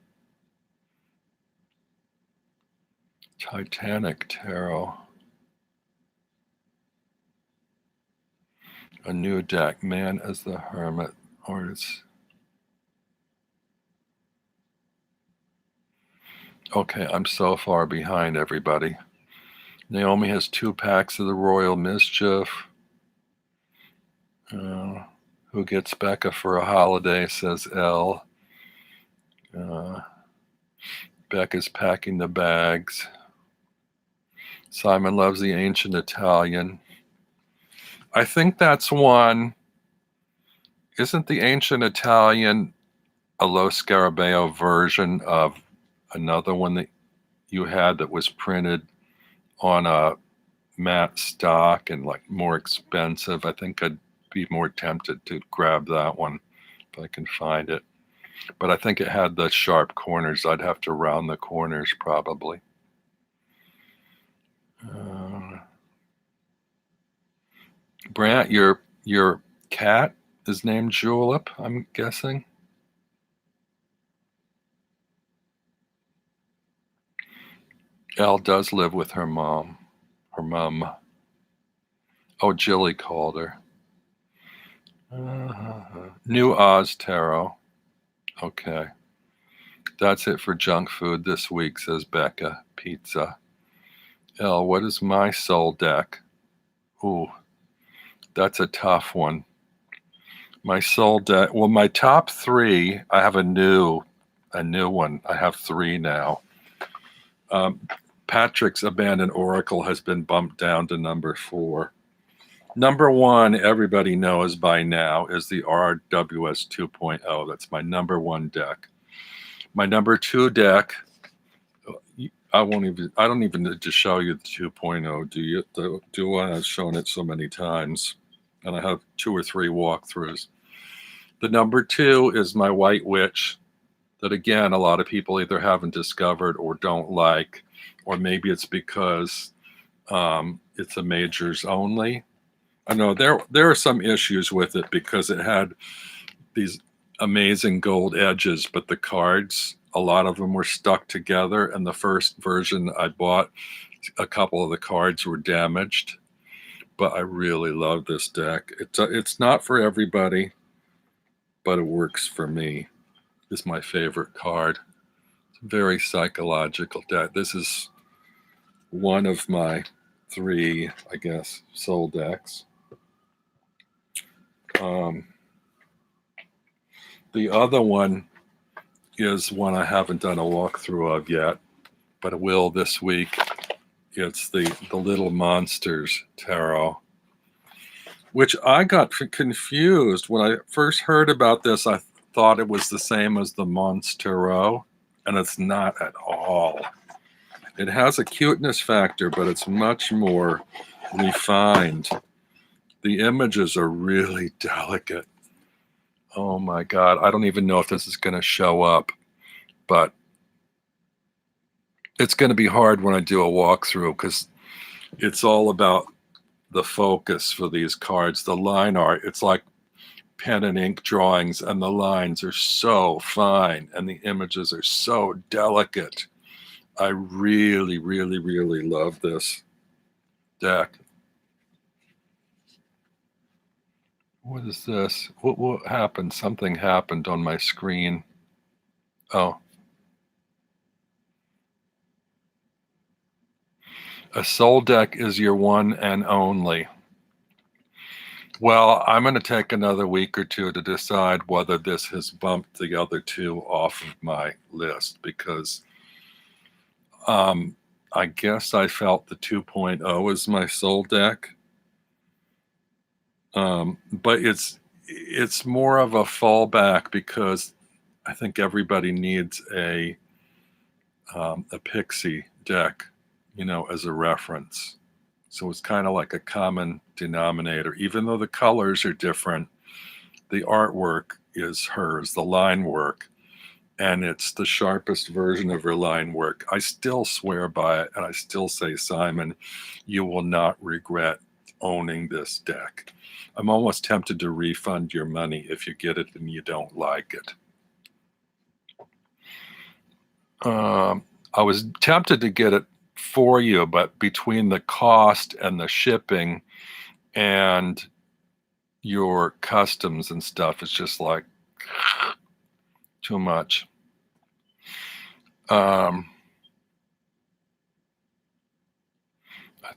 Titanic Tarot. A new deck, Man as the Hermit, artists. Okay, I'm so far behind everybody. Naomi has 2 packs of the Royal Mischief. Who gets Becca for a holiday, says Elle. Becca's packing the bags. Simon loves the Ancient Italian. I think that's one. Isn't the Ancient Italian a Lo Scarabeo version of another one that you had that was printed on a matte stock and like more expensive? I think I'd be more tempted to grab that one if I can find it. But I think it had the sharp corners. I'd have to round the corners probably. Brant, your cat is named Julep, I'm guessing. Elle does live with her mom. Oh, Jilly called her. New Oz Tarot. Okay. That's it for junk food this week, says Becca. Pizza. Elle, what is my soul deck? Ooh, that's a tough one. My soul deck. Well, my top 3, I have a new one. I have 3 now. Patrick's Abandoned Oracle has been bumped down to number 4. Number 1, everybody knows by now, is the RWS 2.0. That's my number 1 deck. My number 2 deck, I don't even need to show you the 2.0, do you? Do I? I've shown it so many times, and I have 2 or 3 walkthroughs. The number 2 is my White Witch, that again, a lot of people either haven't discovered or don't like, or maybe it's because it's a majors only. I know there are some issues with it because it had these amazing gold edges, but the cards, a lot of them were stuck together. And the first version I bought, a couple of the cards were damaged. But I really love this deck. It's not for everybody, but it works for me. It's my favorite card. It's a very psychological deck. This is one of my 3, I guess, soul decks. The other one is one I haven't done a walkthrough of yet, but I will this week. It's the Little Monsters Tarot, which I got confused. When I first heard about this, I thought it was the same as the Monstero, and it's not at all. It has a cuteness factor, but it's much more refined. The images are really delicate. Oh my God. I don't even know if this is going to show up, but it's going to be hard when I do a walkthrough because it's all about the focus for these cards. The line art, it's like pen and ink drawings, and the lines are so fine and the images are so delicate. I really, really, really love this deck. What is this? What happened? Something happened on my screen. Oh. A soul deck is your one and only. Well, I'm going to take another week or 2 to decide whether this has bumped the other 2 off of my list because I guess I felt the 2.0 is my soul deck. But it's more of a fallback because I think everybody needs a Pixie deck, as a reference. So it's kind of like a common denominator. Even though the colors are different, the artwork is hers, the line work. and it's the sharpest version of her line work. I still swear by it, and I still say, Simon, you will not regret owning this deck. I'm almost tempted to refund your money if you get it and you don't like it. I was tempted to get it for you, but between the cost and the shipping and your customs and stuff, it's just like too much. I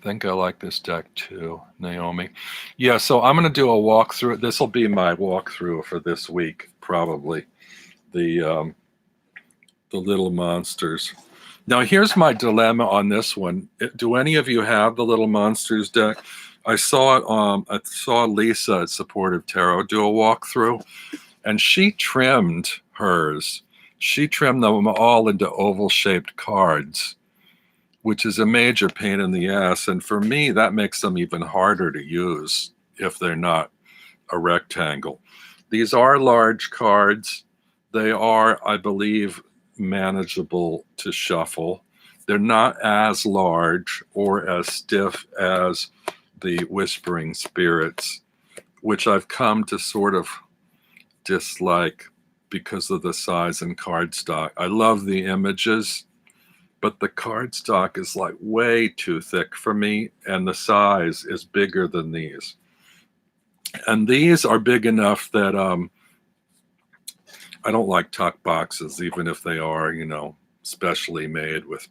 think I like this deck too, Naomi. Yeah, so I'm going to do a walkthrough. This will be my walkthrough for this week, probably. The Little Monsters. Now, here's my dilemma on this one. Do any of you have the Little Monsters deck? I saw it. I saw Lisa at Supportive Tarot do a walkthrough, and she trimmed hers. She trimmed them all into oval-shaped cards, which is a major pain in the ass. And for me, that makes them even harder to use if they're not a rectangle. These are large cards. They are, I believe, manageable to shuffle. They're not as large or as stiff as the Whispering Spirits, which I've come to sort of dislike because of the size and cardstock. I love the images, but the cardstock is like way too thick for me, and the size is bigger than these. And these are big enough that I don't like tuck boxes, even if they are, specially made with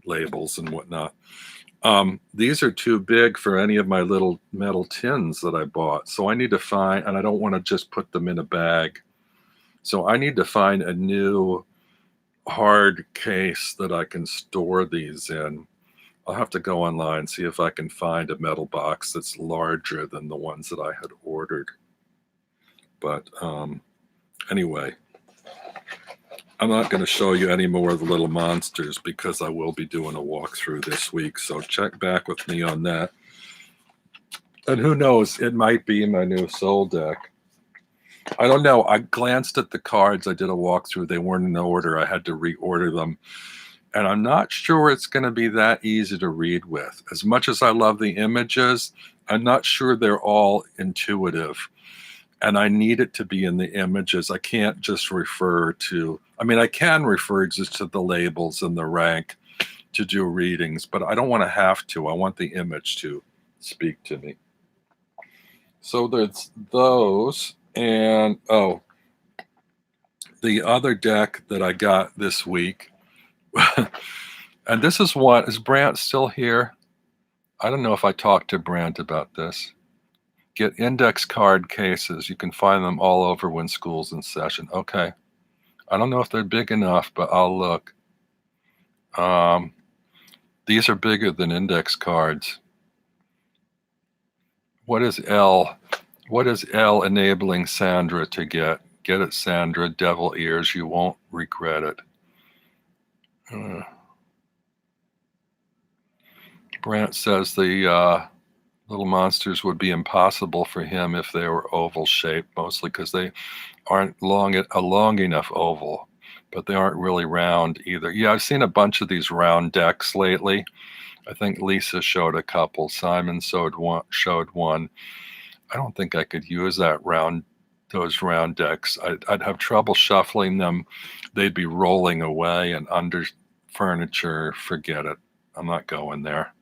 labels and whatnot. These are too big for any of my little metal tins that I bought. So I need to find, and I don't want to just put them in a bag. So I need to find a new hard case that I can store these in. I'll have to go online, see if I can find a metal box that's larger than the ones that I had ordered. But anyway, I'm not going to show you any more of the Little Monsters because I will be doing a walkthrough this week. So check back with me on that. And who knows, it might be my new soul deck. I don't know. I glanced at the cards. I did a walkthrough. They weren't in order. I had to reorder them. And I'm not sure it's going to be that easy to read with. As much as I love the images, I'm not sure they're all intuitive. And I need it to be in the images. I can't just refer to, I can refer just to the labels and the rank to do readings, but I don't want to have to. I want the image to speak to me. So there's those. And, the other deck that I got this week, and this is what, is Brant still here? I don't know if I talked to Brant about this. Get index card cases. You can find them all over when school's in session. Okay. I don't know if they're big enough, but I'll look. These are bigger than index cards. What is L? What is L enabling Sandra to get? Get it, Sandra. Devil ears. You won't regret it. Brant says the Little Monsters would be impossible for him if they were oval shaped, mostly because they aren't a long enough oval, but they aren't really round either. Yeah, I've seen a bunch of these round decks lately. I think Lisa showed a couple. Simon showed one. I don't think I could use those round decks. I'd have trouble shuffling them. They'd be rolling away, and under furniture, forget it. I'm not going there.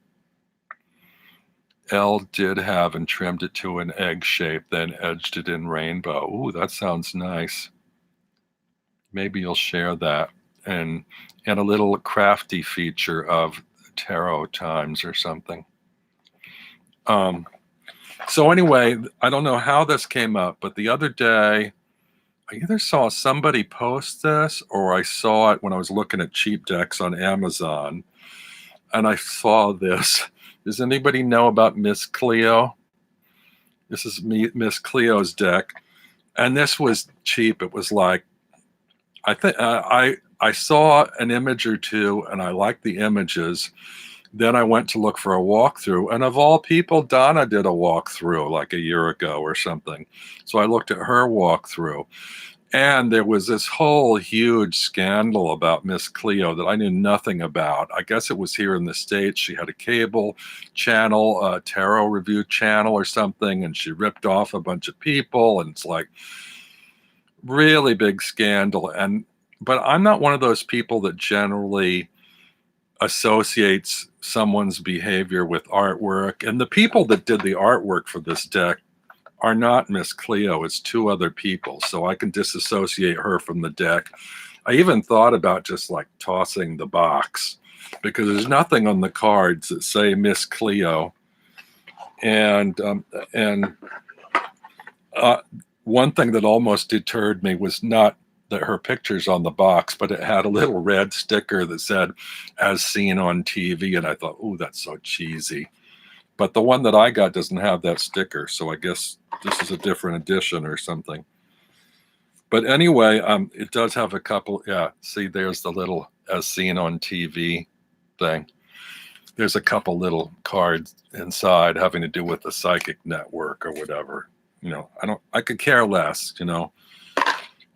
L did have and trimmed it to an egg shape, then edged it in rainbow. Ooh, that sounds nice. Maybe you'll share that. And a little crafty feature of Tarot Times or something. So anyway, I don't know how this came up, but the other day, I either saw somebody post this or I saw it when I was looking at cheap decks on Amazon. And I saw this. Does anybody know about Miss Cleo? This is Miss Cleo's deck. And this was cheap. It was like, I think I saw an image or two and I liked the images. Then I went to look for a walkthrough, and of all people, Donna did a walkthrough like a year ago or something. So I looked at her walkthrough, And there was this whole huge scandal about Miss Cleo that I knew nothing about. I guess it was here in the States. She had a cable channel, a tarot review channel or something, and she ripped off a bunch of people. And it's like really big scandal. But I'm not one of those people that generally associates someone's behavior with artwork. And the people that did the artwork for this deck are not Miss Cleo. It's two other people. So I can disassociate her from the deck. I even thought about just like tossing the box because there's nothing on the cards that say Miss Cleo. And one thing that almost deterred me was not that her picture's on the box, but it had a little red sticker that said, as seen on TV. And I thought, oh, that's so cheesy. But the one that I got doesn't have that sticker. So I guess this is a different edition or something. But anyway, it does have a couple. Yeah, see, there's the little as seen on TV thing. There's a couple little cards inside having to do with the psychic network or whatever. I could care less,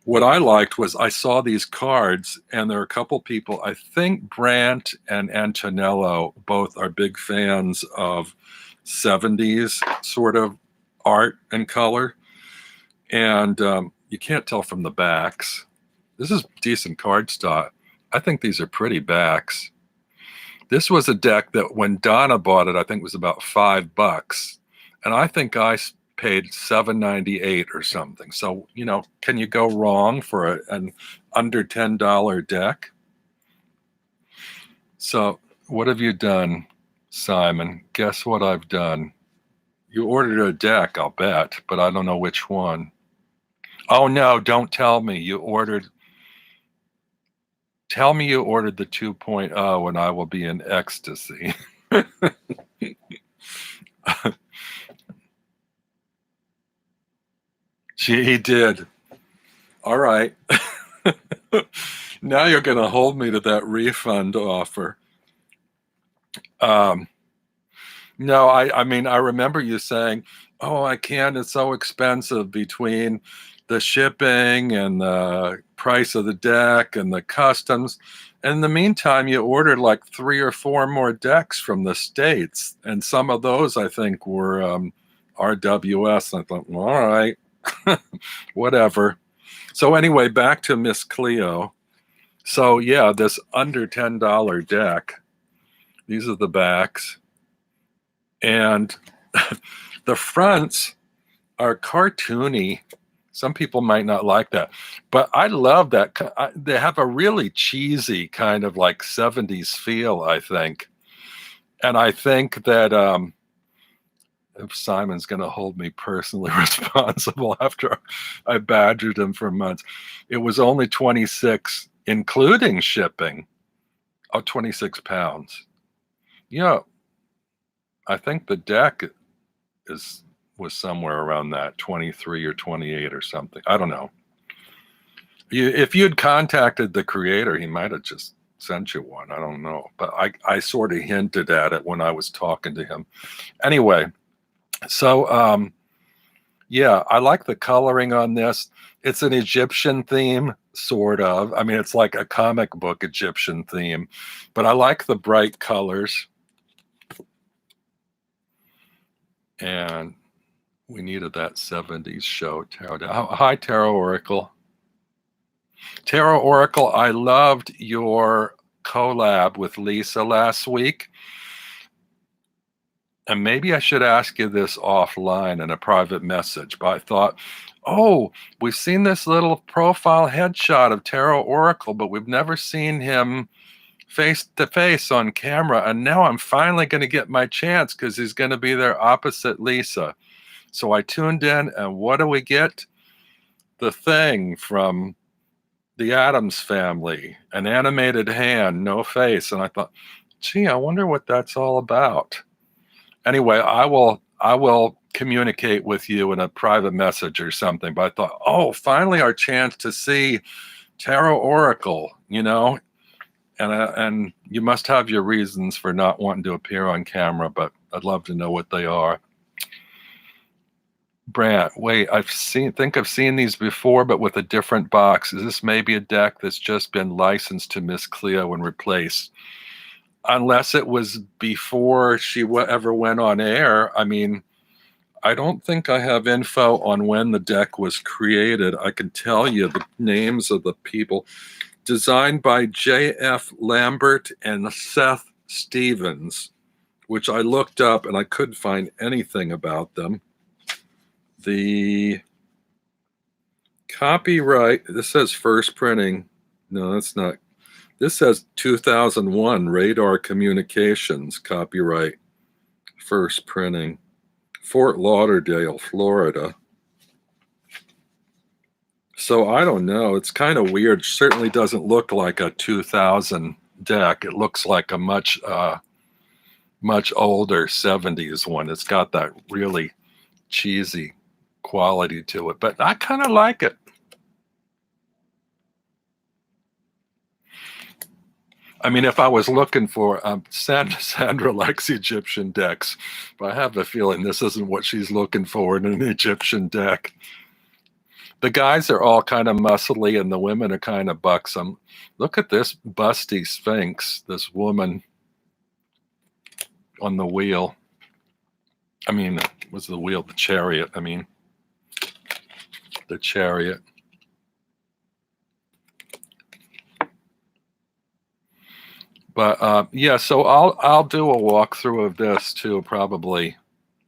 What I liked was I saw these cards, and there are a couple people. I think Brandt and Antonello both are big fans of 70s sort of art and color. And you can't tell from the backs. This is decent cardstock. I think these are pretty backs. This was a deck that when Donna bought it, I think was about $5. And I think I paid $7.98 or something. So, can you go wrong for an under $10 deck? So what have you done, Simon? Guess what I've done? You ordered a deck, I'll bet, but I don't know which one. Oh no, don't tell me tell me you ordered the 2.0 and I will be in ecstasy. He did. All right. Now you're going to hold me to that refund offer. No, I mean, I remember you saying, oh, I can't. It's so expensive between the shipping and the price of the deck and the customs. In the meantime, you ordered like 3 or 4 more decks from the States. And some of those, I think, were RWS. I thought, well, all right. Whatever. So anyway, back to Miss Cleo. So yeah, this under $10 deck. These are the backs. And the fronts are cartoony. Some people might not like that, but I love that. They have a really cheesy kind of like 70s feel, I think. And I think that if Simon's going to hold me personally responsible after I badgered him for months, it was only 26, including shipping. Oh, 26 pounds. I think the deck was somewhere around that 23 or 28 or something. I don't know. If you'd contacted the creator, he might have just sent you one. I don't know. But I sort of hinted at it when I was talking to him. Anyway, so yeah, I like the coloring on this. It's an Egyptian theme, sort of. I mean, it's like a comic book Egyptian theme, but I like the bright colors. And we needed that 70s show, Tarot. Hi, Tarot Oracle. Tarot Oracle, I loved your collab with Lisa last week. And maybe I should ask you this offline in a private message, but I thought, oh, we've seen this little profile headshot of Tarot Oracle, but we've never seen him face to face on camera. And now I'm finally going to get my chance because he's going to be there opposite Lisa. So I tuned in, and what do we get? The Thing from the Addams Family, an animated hand, no face. And I thought, gee, I wonder what that's all about. Anyway, I will communicate with you in a private message or something. But I thought, oh, finally our chance to see Tarot Oracle, and you must have your reasons for not wanting to appear on camera, but I'd love to know what they are. Brant, wait, think I've seen these before, but with a different box. Is this maybe a deck that's just been licensed to Miss Cleo and replaced? Unless it was before she ever went on air. I mean, I don't think I have info on when the deck was created. I can tell you the names of the people. Designed by J.F. Lambert and Seth Stevens, which I looked up and I couldn't find anything about them. The copyright, this says first printing. No, that's not. This says 2001 Radar Communications, copyright, first printing, Fort Lauderdale, Florida. So I don't know. It's kind of weird. Certainly doesn't look like a 2000 deck. It looks like a much older 70s one. It's got that really cheesy quality to it, but I kind of like it. I mean, if I was looking for Sandra likes Egyptian decks, but I have a feeling this isn't what she's looking for in an Egyptian deck. The guys are all kind of muscly and the women are kind of buxom. Look at this busty Sphinx, this woman on the wheel. I mean, was the wheel, the chariot? I mean, the chariot. But yeah, so I'll do a walkthrough of this too, probably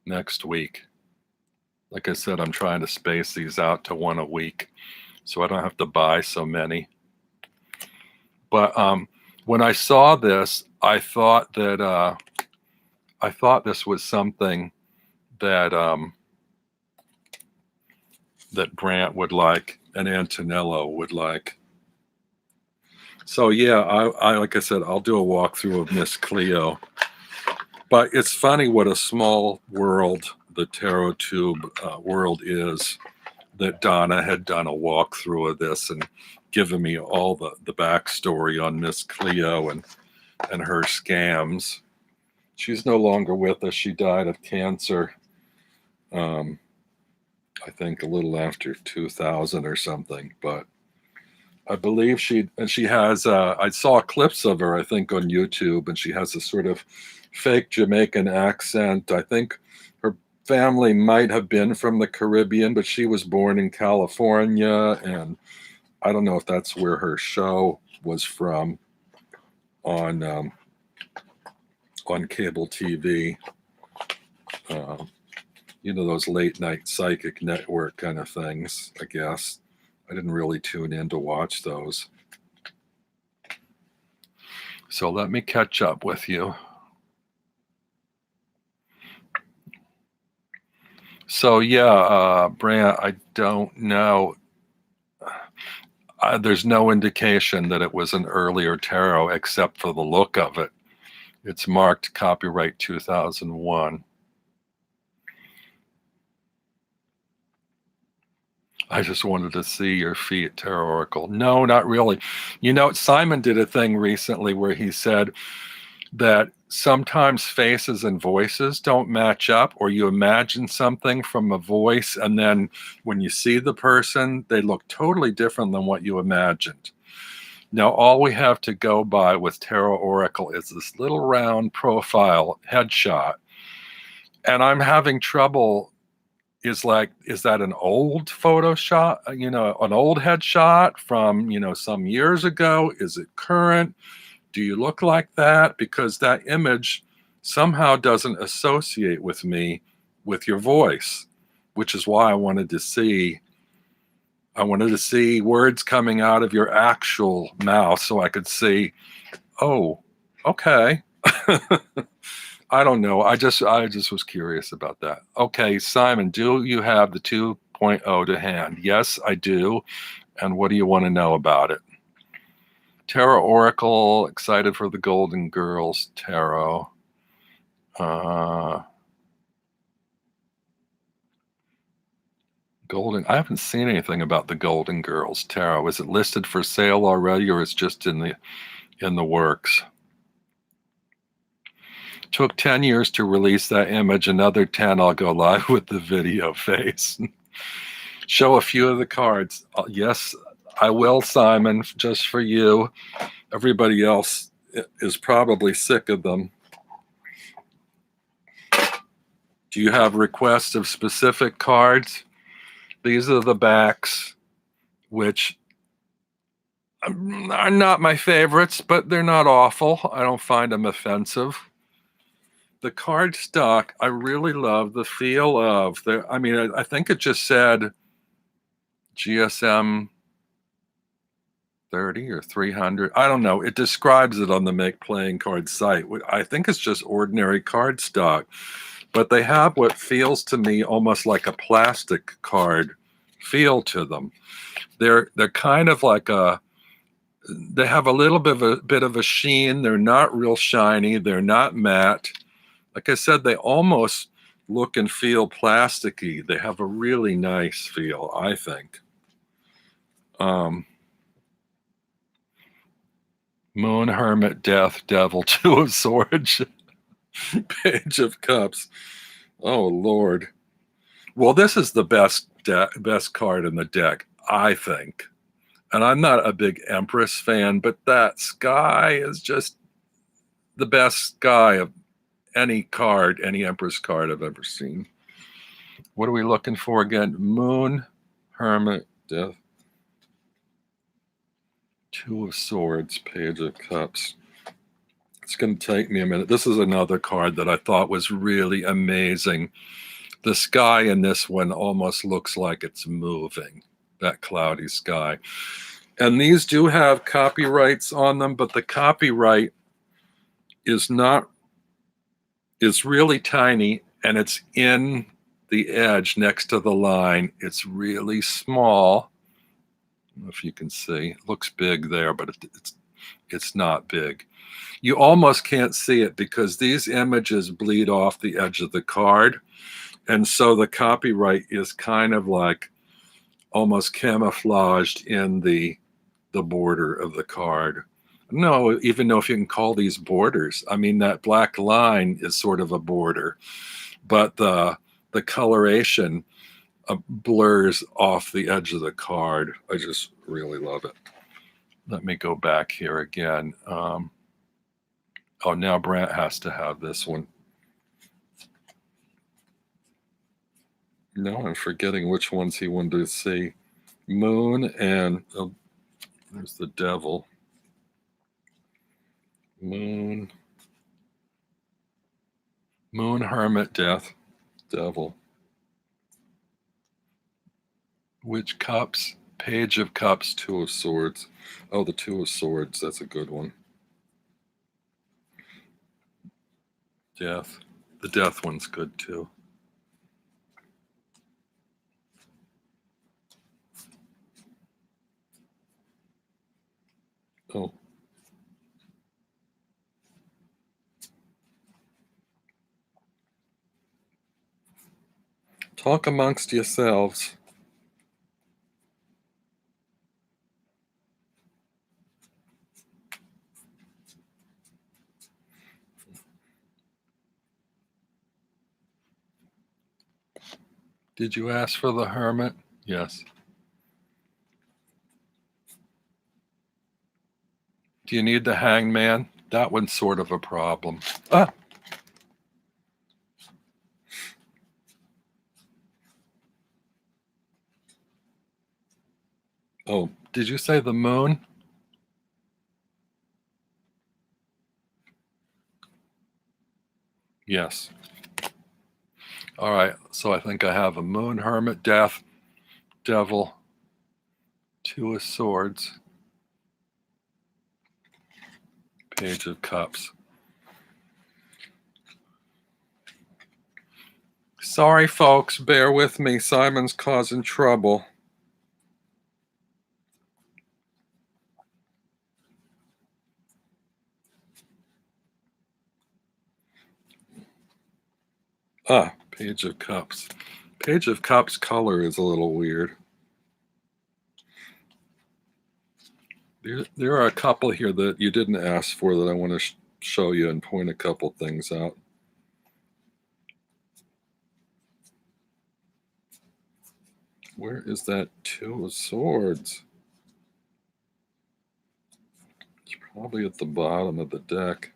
next week. Like I said, I'm trying to space these out to one a week, so I don't have to buy so many. But when I saw this, I thought that this was something that that Brant would like and Antonello would like. So yeah, I like I said, I'll do a walkthrough of Miss Cleo. But it's funny what a small world the Tarot Tube world is, that Donna had done a walkthrough of this and given me all the backstory on Miss Cleo and her scams. She's no longer with us. She died of cancer, I think a little after 2000 or something, but I believe she has, I saw clips of her, I think, on YouTube, and she has a sort of fake Jamaican accent. I think her family might have been from the Caribbean, but she was born in California, and I don't know if that's where her show was from on cable TV. You know, those late night psychic network kind of things, I guess. I didn't really tune in to watch those. So let me catch up with you. So yeah, Brant, I don't know. There's no indication that it was an earlier tarot except for the look of it. It's marked copyright 2001. I just wanted to see your feet, Tarot Oracle. No, not really. You know, Simon did a thing recently where he said that sometimes faces and voices don't match up, or you imagine something from a voice, and then when you see the person, they look totally different than what you imagined. Now, all we have to go by with Tarot Oracle is this little round profile headshot. And I'm having trouble. Is that an old Photoshop, you know, an old headshot from, you know, some years ago? Is it current? Do you look like that? Because that image somehow doesn't associate with me with your voice, which is why I wanted to see words coming out of your actual mouth so I could see, oh, okay. I don't know. I just was curious about that. Okay, Simon, do you have the 2.0 to hand? Yes, I do. And what do you want to know about it? Tarot Oracle, excited for the Golden Girls Tarot. Golden. I haven't seen anything about the Golden Girls Tarot. Is it listed for sale already, or is it just in the works? Took 10 years to release that image. Another 10, I'll go live with the video face. Show a few of the cards. Yes, I will, Simon, just for you. Everybody else is probably sick of them. Do you have requests of specific cards? These are the backs, which are not my favorites, but they're not awful. I don't find them offensive. The card stock, I really love the feel of. I think it just said GSM 30 or 300. I don't know. It describes it on the Make Playing Cards site. I think it's just ordinary card stock, but they have what feels to me almost like a plastic card feel to them. They're kind of like they have a little bit of a sheen. They're not real shiny. They're not matte. Like I said, they almost look and feel plasticky. They have a really nice feel, I think. Moon, Hermit, Death, Devil, Two of Swords, Page of Cups. Oh, Lord. Well, this is the best card in the deck, I think. And I'm not a big Empress fan, but that sky is just the best sky of any card, any Empress card I've ever seen. What are we looking for again? Moon, Hermit, Death, Two of Swords, Page of Cups. It's going to take me a minute. This is another card that I thought was really amazing. The sky in this one almost looks like it's moving, that cloudy sky. And these do have copyrights on them, but the copyright is really tiny, and it's in the edge next to the line. It's really small. I don't know if you can see. It looks big there, but it's not big. You almost can't see it because these images bleed off the edge of the card. And so the copyright is kind of like almost camouflaged in the border of the card. No, even know if you can call these borders. I mean, that black line is sort of a border, but the coloration blurs off the edge of the card. I just really love it. Let me go back here again. Oh, now Brant has to have this one. No, I'm forgetting which ones he wanted to see. Moon and there's the Devil. Moon, Hermit, Death, Devil. Which Cups? Page of Cups, Two of Swords. Oh, the Two of Swords. That's a good one. Death. The Death one's good too. Oh. Talk amongst yourselves. Did you ask for the Hermit? Yes. Do you need the Hangman? That one's sort of a problem. Ah! Oh, did you say the Moon? Yes. All right, so I think I have a Moon, Hermit, Death, Devil, Two of Swords, Page of Cups. Sorry, folks, bear with me. Simon's causing trouble. Ah, Page of Cups. Page of Cups color is a little weird. There are a couple here that you didn't ask for that I want to show you and point a couple things out. Where is that Two of Swords? It's probably at the bottom of the deck.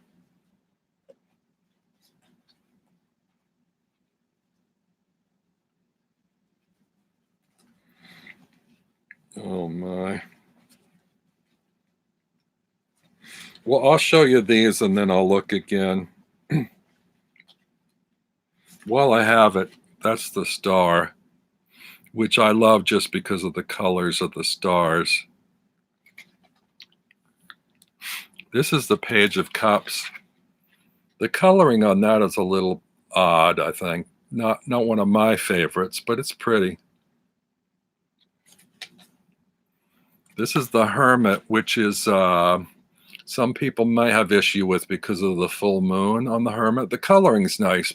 Oh my. Well, I'll show you these and then I'll look again. While I have it, that's the Star, which I love just because of the colors of the stars. This is the Page of Cups. The coloring on that is a little odd, I think. Not one of my favorites, but it's pretty. This is the Hermit, which is some people may have issue with because of the full moon on the Hermit. The coloring's nice,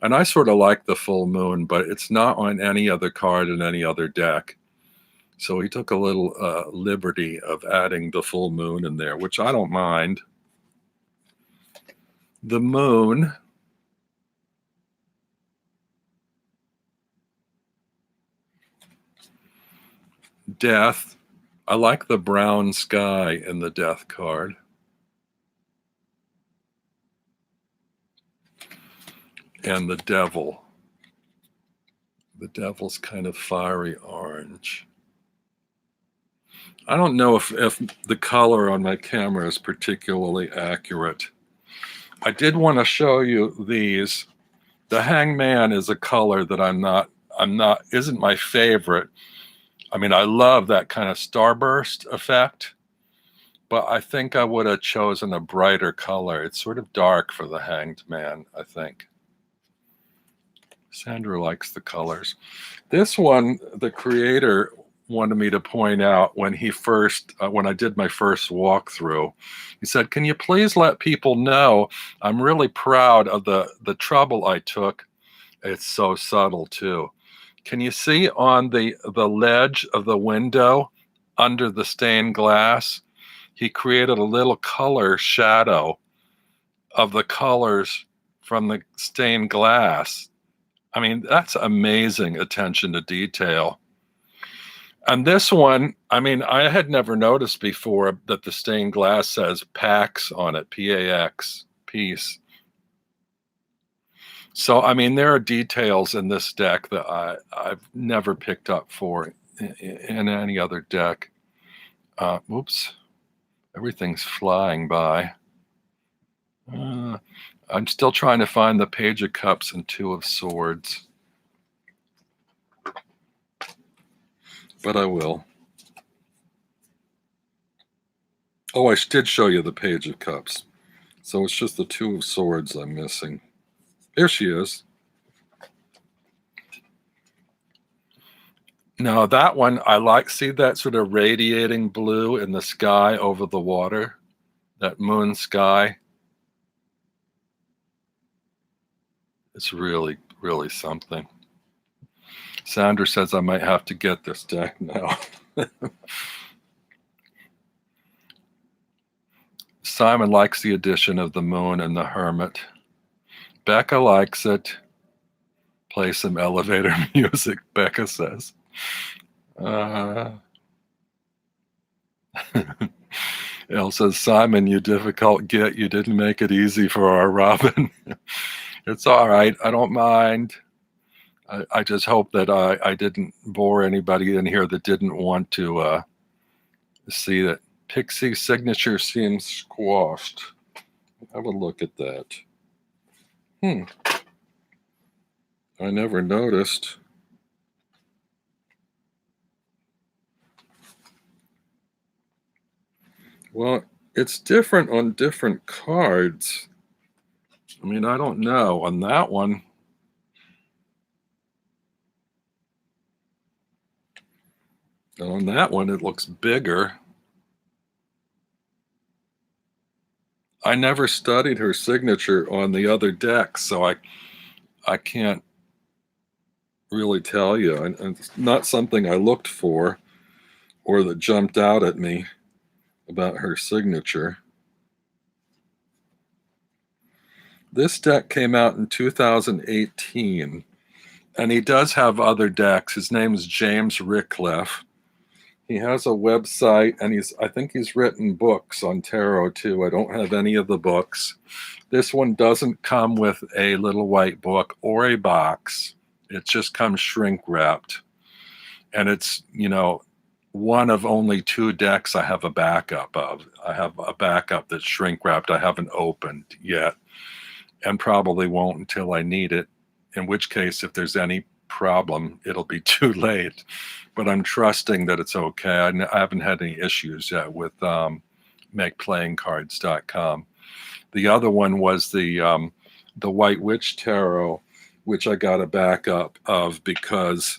and I sort of like the full moon, but it's not on any other card in any other deck. So he took a little liberty of adding the full moon in there, which I don't mind. The Moon. Death. I like the brown sky in the Death card. And the Devil. The Devil's kind of fiery orange. I don't know if the color on my camera is particularly accurate. I did want to show you these. The Hangman is a color that isn't my favorite. I mean, I love that kind of starburst effect, but I think I would have chosen a brighter color. It's sort of dark for the Hanged Man, I think. Sandra likes the colors. This one, the creator wanted me to point out when I did my first walkthrough. He said, "Can you please let people know I'm really proud of the trouble I took." It's so subtle too. Can you see on the ledge of the window under the stained glass? He created a little color shadow of the colors from the stained glass. I mean, that's amazing attention to detail. And this one, I mean, I had never noticed before that the stained glass says PAX on it, P-A-X, peace. So, I mean, there are details in this deck that I've never picked up for in any other deck. Oops, everything's flying by. I'm still trying to find the Page of Cups and Two of Swords. But I will. Oh, I did show you the Page of Cups. So it's just the Two of Swords I'm missing. There she is. Now that one I like. See that sort of radiating blue in the sky over the water? That moon sky? It's really, really something. Sandra says I might have to get this deck now. Simon likes the addition of the moon and the Hermit. Becca likes it. Play some elevator music, Becca says. Elle says, Simon, you difficult git. You didn't make it easy for our Robin. It's all right. I don't mind. I just hope that I didn't bore anybody in here that didn't want to see that Pixie signature seems squashed. Have a look at that. I never noticed. Well, it's different on different cards. I mean, I don't know. On that one, it looks bigger. I never studied her signature on the other deck, so I can't really tell you. And it's not something I looked for or that jumped out at me about her signature. This deck came out in 2018, and he does have other decks. His name is James Rickliff. He has a website, and I think he's written books on tarot too. I don't have any of the books. This one doesn't come with a little white book or a box. It just comes shrink wrapped. And it's, one of only 2 decks I have a backup of. I have a backup that's shrink wrapped I haven't opened yet, and probably won't until I need it, in which case, if there's any problem, it'll be too late. But I'm trusting that it's okay. I haven't had any issues yet with makeplayingcards.com. The other one was the White Witch Tarot, which I got a backup of because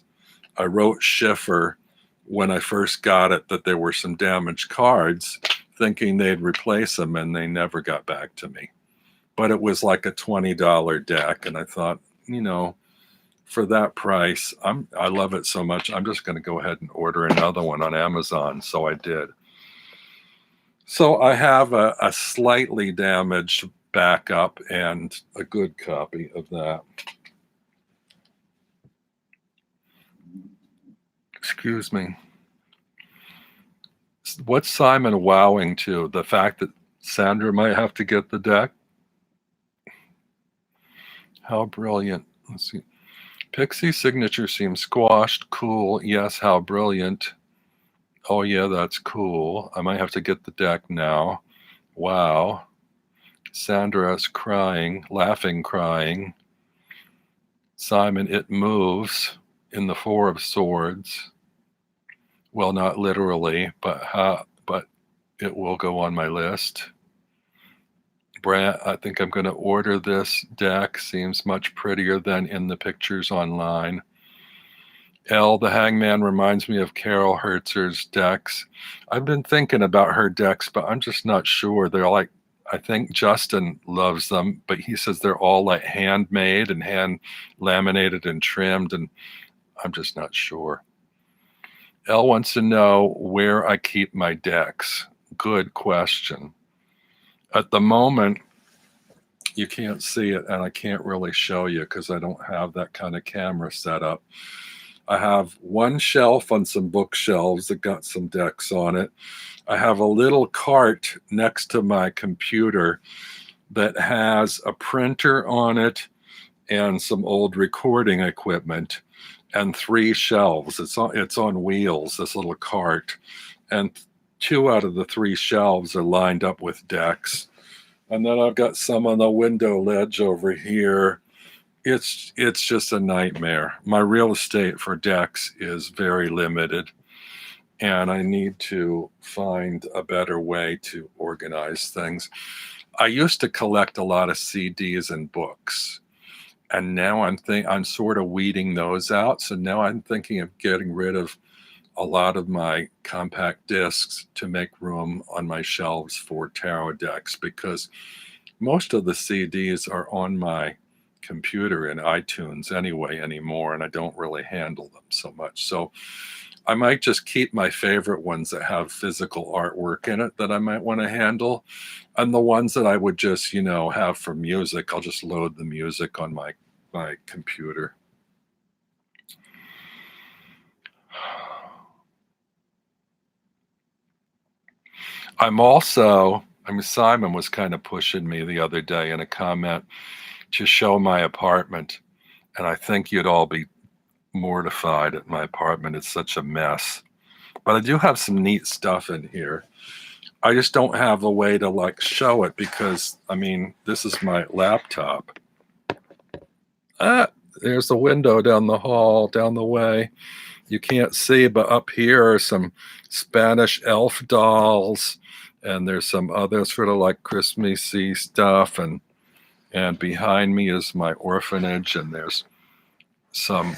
I wrote Schiffer when I first got it that there were some damaged cards, thinking they'd replace them, and they never got back to me. But it was like a $20 deck, and I thought, for that price, I love it so much, I'm just going to go ahead and order another one on Amazon. So I did. So I have a slightly damaged backup and a good copy of that. Excuse me. What's Simon wowing to? The fact that Sandra might have to get the deck? How brilliant. Let's see. Pixie's signature seems squashed. Cool. Yes, how brilliant. Oh, yeah, that's cool. I might have to get the deck now. Wow. Sandra's crying, laughing, crying. Simon, it moves in the 4 of Swords. Well, not literally, but it will go on my list. Brad, I think I'm going to order this deck. Seems much prettier than in the pictures online. L, the Hangman reminds me of Carol Hertzer's decks. I've been thinking about her decks, but I'm just not sure. They're like, I think Justin loves them, but he says they're all like handmade and hand laminated and trimmed, and I'm just not sure. L wants to know where I keep my decks. Good question. At the moment, you can't see it, and I can't really show you because I don't have that kind of camera set up. I have one shelf on some bookshelves that got some decks on it. I have a little cart next to my computer that has a printer on it and some old recording equipment, and 3 shelves. It's on wheels, this little cart, and 2 out of the 3 shelves are lined up with decks. And then I've got some on the window ledge over here. It's just a nightmare. My real estate for decks is very limited, and I need to find a better way to organize things. I used to collect a lot of CDs and books, and now I'm sort of weeding those out. So now I'm thinking of getting rid of a lot of my compact discs to make room on my shelves for tarot decks, because most of the CDs are on my computer in iTunes anymore, and I don't really handle them so much. So I might just keep my favorite ones that have physical artwork in it that I might want to handle, and the ones that I would just have for music, I'll just load the music on my computer. Simon was kind of pushing me the other day in a comment to show my apartment, and I think you'd all be mortified at my apartment. It's such a mess, but I do have some neat stuff in here. I just don't have a way to show it because this is my laptop. There's the window down the hall, down the way. You can't see, but up here are some Spanish elf dolls, and there's some other sort of like Christmassy stuff, and behind me is my orphanage, and there's some